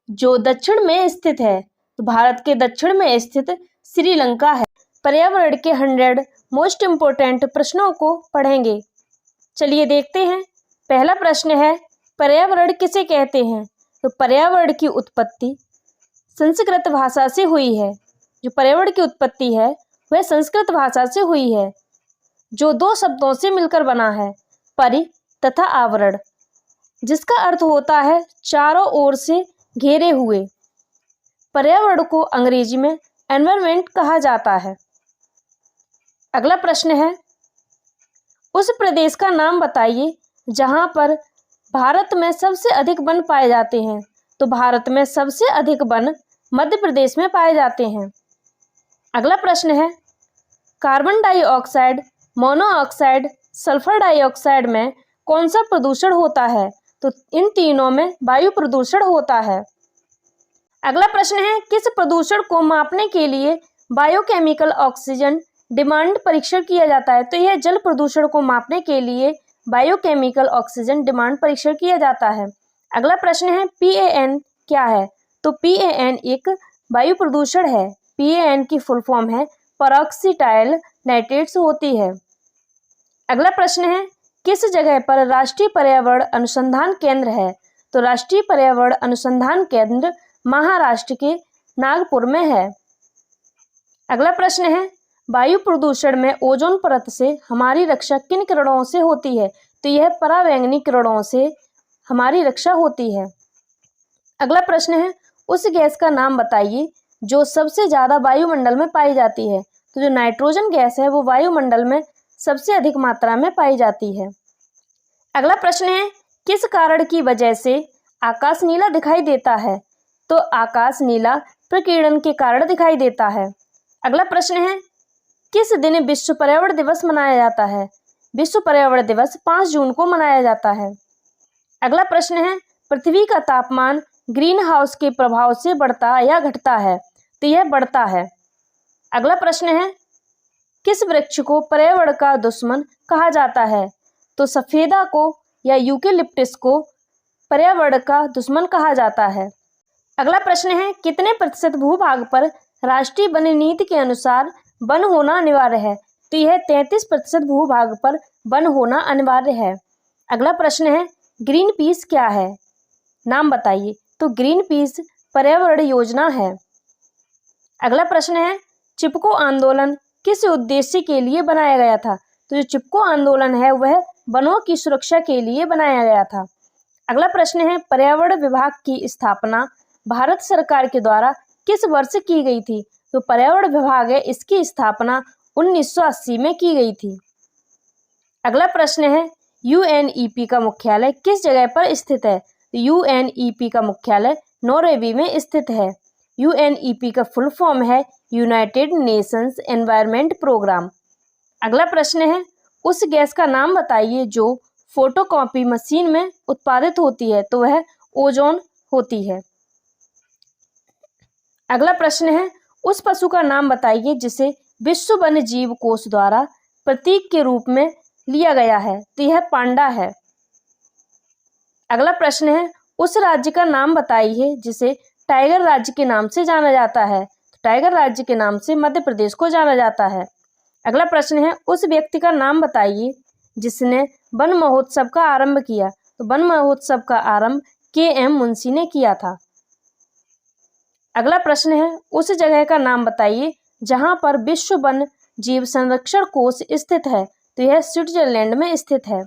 जो दक्षिण में स्थित है। तो भारत के दक्षिण में स्थित श्रीलंका है। पर्यावरण के 100 मोस्ट इम्पोर्टेंट प्रश्नों को पढ़ेंगे। चलिए देखते हैं। पहला प्रश्न है, पर्यावरण किसे कहते हैं? तो पर्यावरण की उत्पत्ति संस्कृत भाषा से हुई है। जो पर्यावरण की उत्पत्ति है वह संस्कृत भाषा से हुई है जो 2 शब्दों से मिलकर बना है, परि तथा आवरण, जिसका अर्थ होता है चारों ओर से घेरे हुए। पर्यावरण को अंग्रेजी में एनवायरनमेंट कहा जाता है। अगला प्रश्न है, उस प्रदेश का नाम बताइए जहां पर भारत में सबसे अधिक वन पाए जाते हैं। तो भारत में सबसे अधिक वन मध्य प्रदेश में पाए जाते हैं। अगला प्रश्न है, carbon dioxide, monoxide, sulphur dioxide में कौन सा प्रदूषण होता है? तो इन तीनों में वायु प्रदूषण होता है। अगला प्रश्न है, किस प्रदूषण को मापने के लिए बायोकेमिकल ऑक्सीजन डिमांड परीक्षण किया जाता है? तो यह जल प्रदूषण को मापने के लिए बायोकेमिकल ऑक्सीजन डिमांड परीक्षण किया जाता है। अगला प्रश्न है, PAN क्या है? तो PAN एक वायु प्रदूषण है। PAN की फुल फॉर्म है पेरोक्सीटाइल नाइट्रेट्स होती है। अगला प्रश्न है, किस जगह पर राष्ट्रीय पर्यावरण अनुसंधान केंद्र है? तो राष्ट्रीय पर्यावरण अनुसंधान केंद्र महाराष्ट्र के नागपुर में है। अगला प्रश्न है, वायु प्रदूषण में ओजोन परत से हमारी रक्षा किन किरणों से होती है? तो यह परावैंगनी किरणों से हमारी रक्षा होती है। अगला प्रश्न है, उस गैस का नाम बताइए जो सबसे ज्यादा वायुमंडल में पाई जाती है। तो जो नाइट्रोजन गैस है वो वायुमंडल में सबसे अधिक मात्रा में पाई जाती है। अगला प्रश्न है, किस कारण की वजह से आकाश नीला दिखाई देता है? तो आकाश नीला प्रकीर्णन के कारण दिखाई देता है। अगला प्रश्न है, किस दिन विश्व पर्यावरण दिवस मनाया जाता है? विश्व पर्यावरण दिवस 5 जून को मनाया जाता है। अगला प्रश्न है, पृथ्वी का तापमान ग्रीन हाउस के प्रभाव से बढ़ता या घटता है? तो यह बढ़ता है। अगला प्रश्न है, किस वृक्ष को पर्यावरण का दुश्मन कहा जाता है? तो सफेदा को या यूकेलिप्टस को पर्यावरण का दुश्मन कहा जाता है। अगला प्रश्न है, कितने प्रतिशत भूभाग पर राष्ट्रीय वन नीति के अनुसार वन होना अनिवार्य है? तो यह 33% भूभाग पर वन होना अनिवार्य है। अगला प्रश्न है, ग्रीन पीस क्या है? नाम बताइए। तो ग्रीन पीस पर्यावरण योजना है। अगला प्रश्न है, चिपको आंदोलन किस उद्देश्य के लिए बनाया गया था? तो जो चिपको आंदोलन है वह वनों की सुरक्षा के लिए बनाया गया था। अगला प्रश्न है, पर्यावरण विभाग की स्थापना भारत सरकार के द्वारा किस वर्ष की गई थी? तो पर्यावरण विभाग है इसकी स्थापना 1980 में की गई थी। अगला प्रश्न है, UNEP का मुख्यालय किस जगह पर स्थित है? तो UNEP का मुख्यालय नॉर्वे में स्थित है। UNEP का फुल फॉर्म है यूनाइटेड नेशंस एनवायरनमेंट प्रोग्राम। अगला प्रश्न है, उस गैस का नाम बताइए जो फोटोकॉपी मशीन में उत्पादित होती है। तो वह ओजोन होती है। अगला प्रश्न है, उस पशु का नाम बताइए जिसे विश्व वन्य जीव कोष द्वारा प्रतीक के रूप में लिया गया है। तो यह पांडा है। अगला प्रश्न है, उस राज्य का नाम बताइए जिसे टाइगर राज्य के नाम से जाना जाता है। तो टाइगर राज्य के नाम से मध्य प्रदेश को जाना जाता है। अगला प्रश्न है, उस व्यक्ति का नाम बताइए जिसने वन महोत्सव का आरंभ किया। तो वन महोत्सव का आरंभ KM मुंशी ने किया था। अगला प्रश्न है, उस जगह का नाम बताइए जहां पर विश्व वन जीव संरक्षण कोष स्थित है। तो यह स्विट्जरलैंड में स्थित है।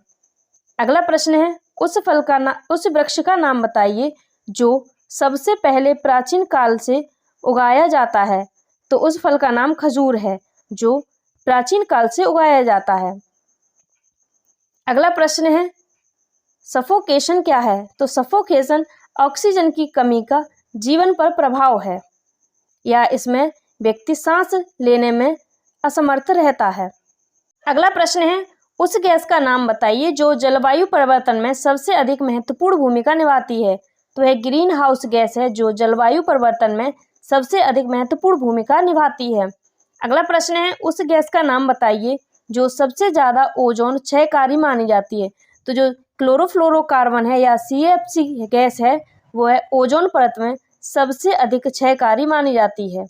अगला प्रश्न है, उस वृक्ष का नाम बताइए जो सबसे पहले प्राचीन काल से उगाया जाता है। तो उस फल का नाम खजूर है जो प्राचीन काल से उगाया जाता है। अगला प्रश्न है, सफोकेशन क्या है? तो सफोकेशन ऑक्सीजन की कमी का जीवन पर प्रभाव है या इसमें व्यक्ति सांस लेने में असमर्थ रहता है। अगला प्रश्न है, उस गैस का नाम बताइए जो जलवायु परिवर्तन में सबसे अधिक महत्वपूर्ण भूमिका निभाती है। तो यह ग्रीन हाउस गैस है जो जलवायु परिवर्तन में सबसे अधिक महत्वपूर्ण भूमिका निभाती है। अगला प्रश्न है, उस गैस का नाम बताइए जो सबसे ज्यादा ओजोन क्षयकारी मानी जाती है। तो जो क्लोरोफ्लोरोकार्बन है या CFC गैस है वो है ओजोन परत में सबसे अधिक क्षयकारी मानी जाती है।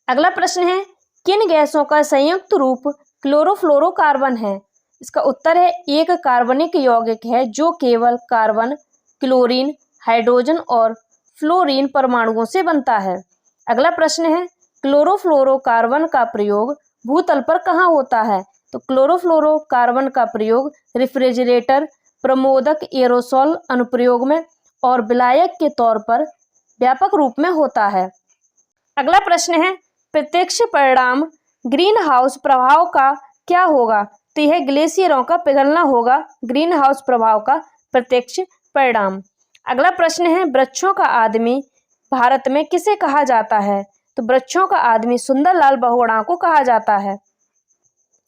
अगला प्रश्न है, किन गैसों का संयुक्त रूप क्लोरोफ्लोरोकार्बन है? इसका उत्तर है एक कार्बनिक यौगिक है जो केवल कार्बन, क्लोरीन, हाइड्रोजन और फ्लोरीन परमाणुओं से बनता है। अगला प्रश्न है, क्लोरोफ्लोरोकार्बन का प्रयोग भूतल पर कहाँ होता है? तो क्लोरोफ्लोरोकार्बन का प्रयोग रेफ्रिजरेटर, प्रमोदक, एरोसोल अनुप्रयोग में और विलायक के तौर पर व्यापक रूप में होता है। अगला प्रश्न है, प्रत्यक्ष परिणाम ग्रीन हाउस प्रभाव का क्या होगा? तो यह ग्लेशियरों का पिघलना होगा ग्रीन हाउस प्रभाव का प्रत्यक्ष परिणाम। अगला प्रश्न है, वृक्षों का आदमी भारत में किसे कहा जाता है? तो वृक्षों का आदमी सुंदरलाल बहुगुणा को कहा जाता है।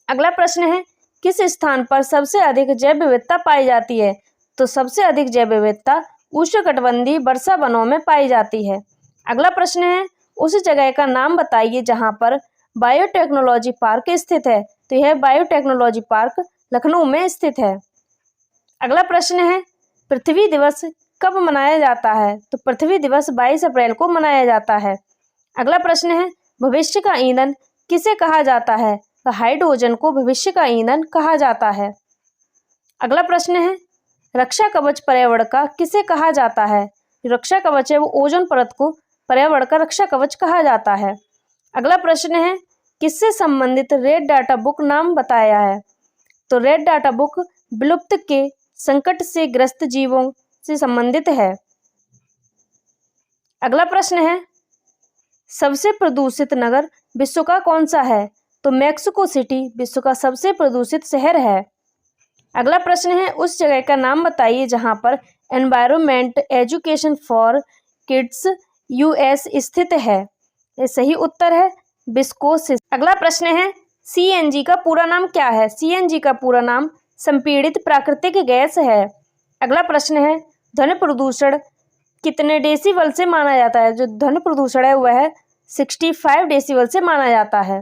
अगला प्रश्न है, किस स्थान पर सबसे अधिक जैव विविधता पाई जाती है? तो सबसे अधिक जैव विविधता उष्णकटिबंधीय वर्षा वनों में पाई जाती है। अगला प्रश्न है, उस जगह का नाम बताइए जहां पर बायोटेक्नोलॉजी पार्क स्थित है। तो यह बायोटेक्नोलॉजी पार्क लखनऊ में स्थित है। अगला प्रश्न है, पृथ्वी दिवस कब मनाया जाता है? तो पृथ्वी दिवस 22 अप्रैल को मनाया जाता है। अगला प्रश्न है, भविष्य का ईंधन किसे कहा जाता है? तो हाइड्रोजन को भविष्य का ईंधन कहा जाता है। अगला प्रश्न है, रक्षा कवच पर्यावरण का किसे कहा जाता है? जो रक्षा कवच है वो ओजोन परत को पर्यावरण का रक्षा कवच कहा जाता है। अगला प्रश्न है, किससे संबंधित रेड डाटा बुक नाम बताया है? तो रेड डाटा बुक विलुप्त के संकट से ग्रस्त जीवों से संबंधित है। अगला प्रश्न है, सबसे प्रदूषित नगर विश्व का कौन सा है? तो मैक्सिको सिटी विश्व का सबसे प्रदूषित शहर है। अगला प्रश्न है, उस जगह का नाम बताइए जहां पर environment education for kids US स्थित है। ये सही उत्तर है विस्कोसिस। अगला प्रश्न है, सीएनजी का पूरा नाम क्या है? सीएनजी का पूरा नाम संपीड़ित प्राकृतिक गैस है। अगला प्रश्न है, ध्वनि प्रदूषण कितने डेसिबल से माना जाता है? जो ध्वनि प्रदूषण है वह 65 डेसिबल से माना जाता है।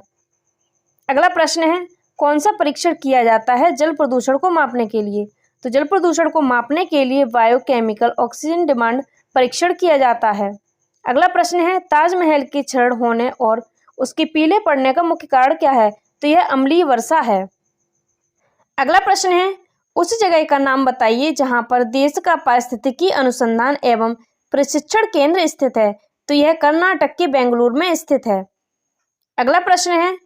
अगला प्रश्न है, कौन सा परीक्षण किया जाता है जल प्रदूषण को मापने के लिए? तो जल प्रदूषण को मापने के लिए बायोकेमिकल ऑक्सीजन डिमांड परीक्षण किया जाता है। अगला प्रश्न है, ताजमहल के क्षरण होने और उसके पीले पड़ने का मुख्य कारण क्या है? तो यह अम्लीय वर्षा है। अगला प्रश्न है, उस जगह का नाम बताइए जहां पर देश का पारिस्थितिकी अनुसंधान एवं प्रशिक्षण केंद्र स्थित है। तो यह कर्नाटक के बेंगलुरु में स्थित है। अगला प्रश्न है,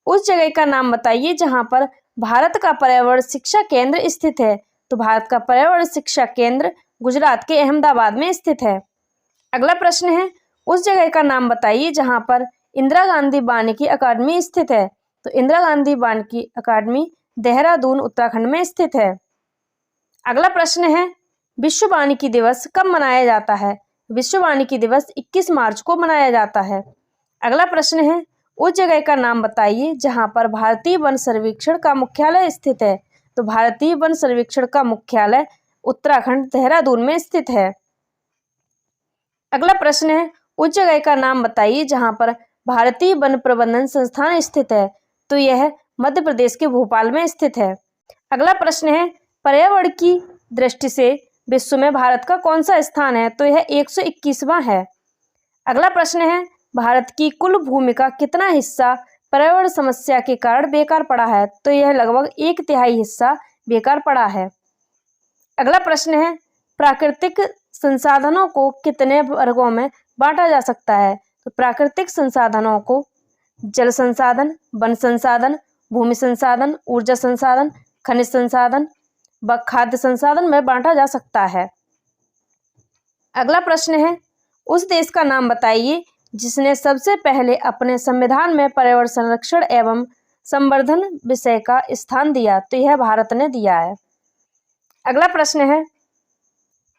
उस जगह का नाम बताइए जहां पर भारत का पर्यावरण शिक्षा केंद्र स्थित है। तो भारत का पर्यावरण शिक्षा केंद्र गुजरात के अहमदाबाद में स्थित है। अगला प्रश्न है, उस जगह का नाम बताइए जहां पर इंदिरा गांधी वानिकी अकादमी स्थित है। तो इंदिरा गांधी वानिकी अकादमी देहरादून उत्तराखंड में स्थित है। अगला प्रश्न है, विश्व वानिकी दिवस कब मनाया जाता है? विश्व वानिकी दिवस 21 मार्च को मनाया जाता है। अगला प्रश्न है, उस जगह का नाम बताइए जहां पर भारतीय वन सर्वेक्षण का मुख्यालय स्थित है। तो भारतीय वन सर्वेक्षण का मुख्यालय उत्तराखंड देहरादून में स्थित है। अगला प्रश्न है, उस जगह का नाम बताइए जहां पर भारतीय वन प्रबंधन संस्थान स्थित है। तो यह मध्य प्रदेश के भोपाल में स्थित है। अगला प्रश्न है, पर्यावरण की दृष्टि से विश्व में भारत का कौन सा स्थान है? तो यह 121वां है। अगला प्रश्न है, भारत की कुल भूमि का कितना हिस्सा पर्यावरण समस्या के कारण बेकार पड़ा है? तो यह लगभग 1/3 हिस्सा बेकार पड़ा है। अगला प्रश्न है, प्राकृतिक संसाधनों को कितने वर्गों में बांटा जा सकता है? तो प्राकृतिक संसाधनों को जल संसाधन, वन संसाधन, भूमि संसाधन, ऊर्जा संसाधन, खनिज संसाधन व खाद्य संसाधन में बांटा जा सकता है। अगला प्रश्न है, उस देश का नाम बताइए जिसने सबसे पहले अपने संविधान में पर्यावरण संरक्षण एवं संवर्धन विषय का स्थान दिया। तो यह भारत ने दिया है। अगला प्रश्न है,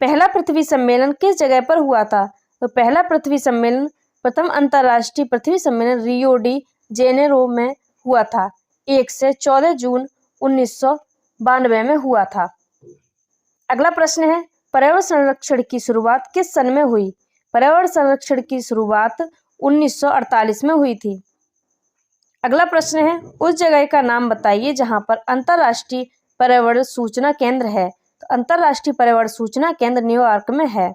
पहला पृथ्वी सम्मेलन किस जगह पर हुआ था? तो पहला पृथ्वी सम्मेलन प्रथम अंतर्राष्ट्रीय पृथ्वी सम्मेलन रियो डी जेनेरो में हुआ था। 1 से 14 जून 1992 में हुआ था। अगला प्रश्न है, पर्यावरण संरक्षण की शुरुआत किस सन में हुई? पर्यावरण संरक्षण की शुरुआत 1948 में हुई थी। अगला प्रश्न है, उस जगह का नाम बताइए जहां पर अंतर्राष्ट्रीय पर्यावरण सूचना केंद्र है। तो अंतर्राष्ट्रीय पर्यावरण सूचना केंद्र न्यूयॉर्क में है।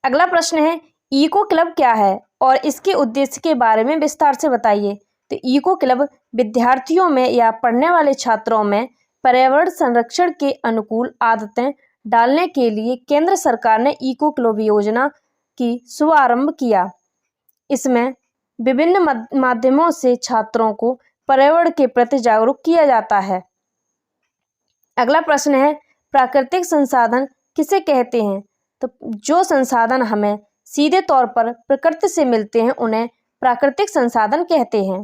अगला प्रश्न है, इको क्लब क्या है और इसके उद्देश्य के बारे में विस्तार से बताइए। तो इको क्लब विद्यार्थियों में या पढ़ने वाले छात्रों में पर्यावरण संरक्षण के अनुकूल आदतें डालने के लिए केंद्र सरकार ने इको क्लब योजना की शुभारंभ किया। इसमें विभिन्न माध्यमों से छात्रों को पर्यावरण के प्रति जागरूक किया जाता है। अगला प्रश्न है, प्राकृतिक संसाधन किसे कहते हैं? तो जो संसाधन हमें सीधे तौर पर प्रकृति से मिलते हैं उन्हें प्राकृतिक संसाधन कहते हैं।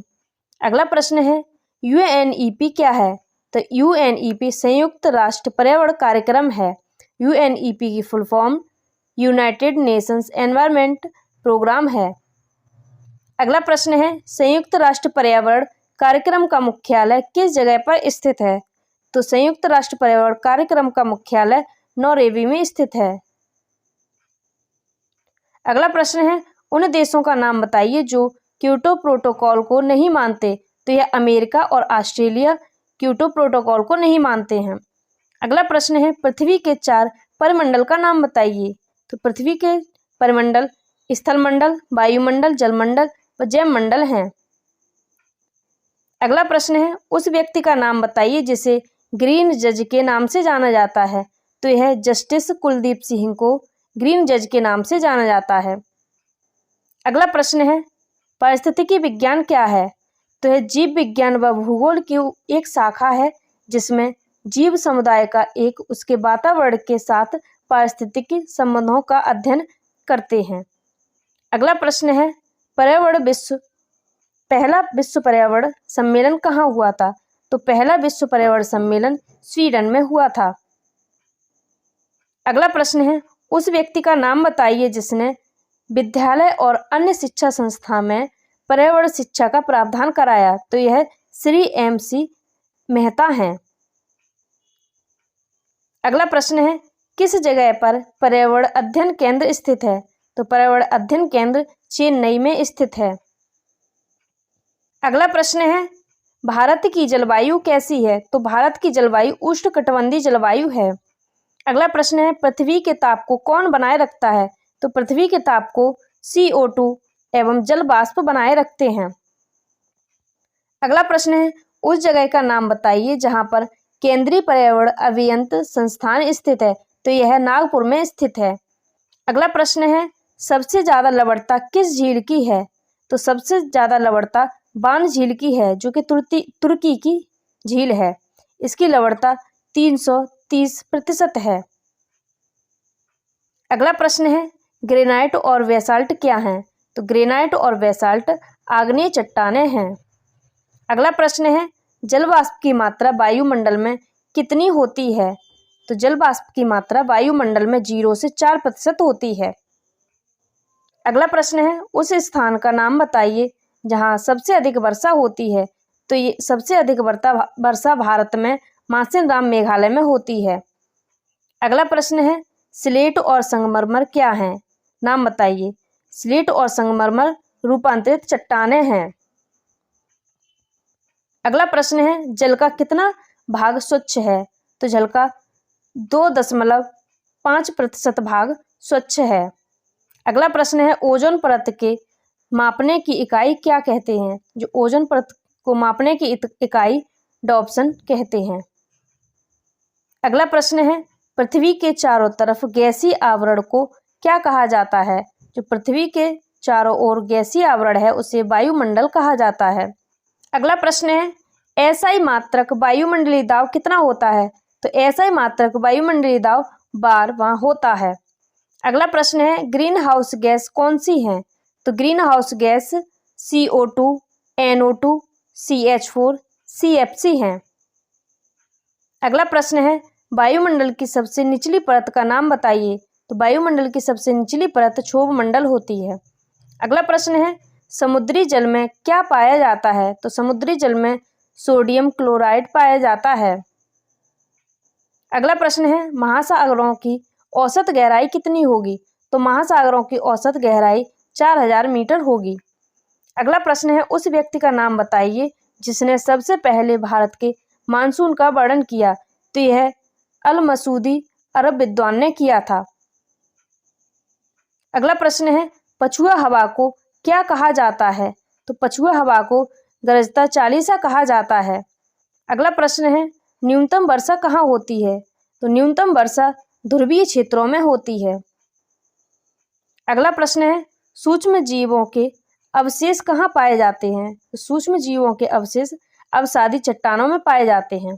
अगला प्रश्न है, यूएनईपी क्या है? तो यूएनईपी संयुक्त राष्ट्र पर्यावरण कार्यक्रम है। यूएनईपी की full form United Nations environment programme है। अगला प्रश्न है, संयुक्त राष्ट्र पर्यावरण कार्यक्रम का मुख्यालय किस जगह पर स्थित है? तो संयुक्त राष्ट्र पर्यावरण कार्यक्रम का मुख्यालय नॉर्वे में स्थित है। अगला प्रश्न है, उन देशों का नाम बताइए जो क्योटो प्रोटोकॉल को नहीं मानते। तो यह अमेरिका और ऑस्ट्रेलिया क्योटो प्रोटोकॉल को नहीं मानते हैं। अगला प्रश्न है, पृथ्वी के 4 परिमंडल का नाम बताइए। तो पृथ्वी के परिमंडल स्थलमंडल, वायुमंडल, जलमंडल व जैवमंडल हैं। अगला प्रश्न है, उस व्यक्ति का नाम बताइए जिसे ग्रीन जज के नाम से जाना जाता है। तो यह जस्टिस कुलदीप सिंह को ग्रीन जज के नाम से जाना जाता है। अगला प्रश्न है, पारिस्थितिकी विज्ञान क्या है। तो यह जीव विज्ञान व भूगोल की एक शाखा है जिसमें जीव समुदाय का एक उसके वातावरण के साथ पारिस्थितिकी संबंधों का अध्ययन करते हैं। अगला प्रश्न है, पहला विश्व पर्यावरण सम्मेलन कहाँ हुआ था। तो पहला विश्व पर्यावरण सम्मेलन स्वीडन में हुआ था। अगला प्रश्न है, उस व्यक्ति का नाम बताइए जिसने विद्यालय और अन्य शिक्षा संस्था में पर्यावरण शिक्षा का प्रावधान कराया। तो यह श्री MC मेहता हैं। अगला प्रश्न है, किस जगह पर पर्यावरण अध्ययन केंद्र स्थित है। तो पर्यावरण अध्ययन केंद्र चेन्नई में स्थित है। अगला प्रश्न है, भारत की जलवायु कैसी है। तो भारत की जलवायु उष्णकटिबंधीय जलवायु है। अगला प्रश्न है, पृथ्वी के ताप को कौन बनाए रखता है। तो पृथ्वी के ताप को CO2 एवं जल वाष्प बनाए रखते हैं। अगला प्रश्न है, उस जगह का नाम बताइए जहां पर केंद्रीय पर्यावरण अभियंत्रण संस्थान स्थित है। तो यह नागपुर में स्थित है। अगला प्रश्न है, सबसे ज्यादा लवणता किस झील की है। तो सबसे ज्यादा लवणता बान झील की है जो कि तुर्की की झील है। इसकी लवणता 330% है। अगला प्रश्न है, ग्रेनाइट और बेसाल्ट क्या हैं। तो ग्रेनाइट और बेसाल्ट आग्नेय चट्टानें हैं। अगला प्रश्न है, जल वाष्प की मात्रा वायुमंडल में कितनी होती है। तो जल वाष्प की मात्रा वायुमंडल में 0 से 4% होती है। अगला प्रश्न है, उस स्थान का नाम बताइए जहां सबसे अधिक वर्षा होती है। तो ये सबसे अधिक वर्षा भारत में मासिनराम मेघालय में होती है। अगला प्रश्न है, स्लेट और संगमरमर क्या हैं, नाम बताइए। स्लेट और संगमरमर रूपांतरित चट्टानें हैं। अगला प्रश्न है, जल का कितना भाग स्वच्छ है। तो जल का 2.5% भाग स्वच्छ है। अगला प्रश्न है, ओजोन परत के मापने की इकाई क्या कहते हैं। जो ओजोन परत को मापने की इकाई डॉप्सन कहते हैं। अगला प्रश्न है, पृथ्वी के चारों तरफ गैसीय आवरण को क्या कहा जाता है। जो पृथ्वी के चारों ओर गैसीय आवरण है उसे वायुमंडल कहा जाता है। अगला प्रश्न है, SI मात्रक वायुमंडलीय दाब कितना होता है। तो SI मात्रक वायुमंडलीय दाब बार वहां होता है। अगला प्रश्न है, ग्रीन हाउस गैस कौन सी है। तो green house gas CO2, NO2, CH4, CFC हैं। अगला प्रश्न है, वायुमंडल की सबसे निचली परत का नाम बताइए। तो वायुमंडल की सबसे निचली परत क्षोभ मंडल होती है। अगला प्रश्न है, समुद्री जल में क्या पाया जाता है। तो समुद्री जल में सोडियम क्लोराइड पाया जाता है। अगला प्रश्न है, महासागरों की औसत गहराई कितनी होगी। तो महासागरों की औसत गहराई 4000 मीटर होगी। अगला प्रश्न है, उस व्यक्ति का नाम बताइए जिसने सबसे पहले भारत के मानसून का वर्णन किया। तो यह अल मसूदी अरब विद्वान ने किया था। अगला प्रश्न है, पछुआ हवा को क्या कहा जाता है। तो पछुआ हवा को गरजता चालीसा कहा जाता है। अगला प्रश्न है, न्यूनतम वर्षा कहाँ होती है। तो न्यूनतम वर्षा ध्रुवीय क्षेत्रों में होती है। अगला प्रश्न है, सूक्ष्म जीवों के अवशेष कहाँ पाए जाते हैं। तो सूक्ष्म जीवों के अवशेष अवसादी चट्टानों में पाए जाते हैं।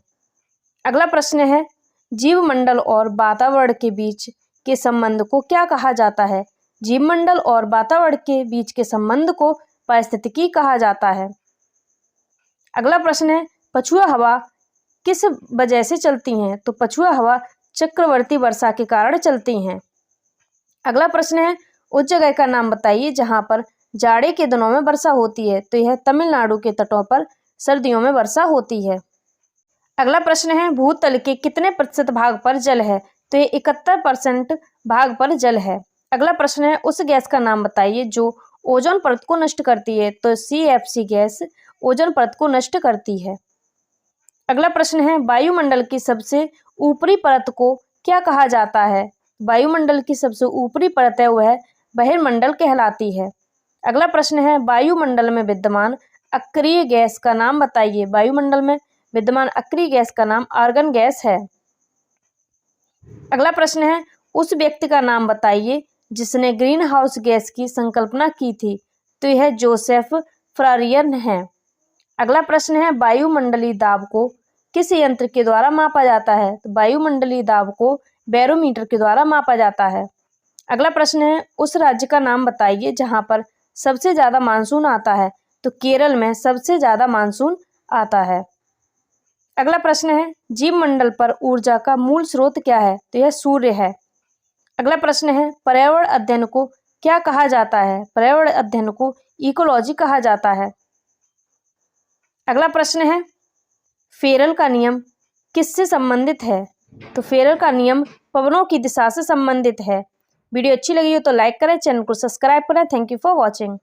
अगला प्रश्न है, जीवमंडल और वातावरण के बीच के संबंध को क्या कहा जाता है। जीवमंडल और वातावरण के बीच के संबंध को पारिस्थितिकी कहा जाता है। अगला प्रश्न है, पछुआ हवा किस वजह से चलती हैं। तो पछुआ हवा चक्रवर्ती वर्षा के कारण चलती हैं। अगला प्रश्न है, उस जगह का नाम बताइए जहां पर जाड़े के दिनों में वर्षा होती है। तो यह तमिलनाडु के तटों पर सर्दियों में वर्षा होती है। अगला प्रश्न है, भूतल के कितने प्रतिशत भाग पर जल है। तो ये 71% भाग पर जल है। अगला प्रश्न है, उस गैस का नाम बताइए जो ओजोन परत को नष्ट करती है। तो CFC गैस ओजोन परत को नष्ट करती है। अगला प्रश्न है, वायुमंडल की सबसे ऊपरी परत को क्या कहा जाता है? वायुमंडल की सबसे ऊपरी परत है वह बहिर्मंडल कहलाती है। अगला प्रश्न है, वायुमंडल में विद्यमान अक्रिय गैस का नाम बताइए। वायुमंडल में विद्यमान अक्रिय गैस का नाम आर्गन गैस है। अगला प्रश्न है, उस व्यक्ति का नाम बताइए जिसने ग्रीन हाउस गैस की संकल्पना की थी। तो यह जोसेफ फ्रारियर है। अगला प्रश्न है, वायुमंडलीय दाब को किस यंत्र के द्वारा मापा जाता है? तो वायुमंडलीय दाब को बैरोमीटर के द्वारा मापा जाता है। अगला प्रश्न है, उस राज्य का नाम बताइए जहां पर सबसे ज्यादा मानसून आता है। तो केरल में सबसे ज्यादा मानसून आता है। अगला प्रश्न है, जीव मंडल पर ऊर्जा का मूल स्रोत क्या है? तो यह सूर्य है। अगला प्रश्न है, पर्यावरण अध्ययन को क्या कहा जाता है? पर्यावरण अध्ययन को इकोलॉजी कहा जाता है। अगला प्रश्न है, फेरल का नियम किससे संबंधित है? तो फेरल का नियम पवनों की दिशा से संबंधित है। वीडियो अच्छी लगी हो तो लाइक करें, चैनल को सब्सक्राइब करें। Thank you for watching.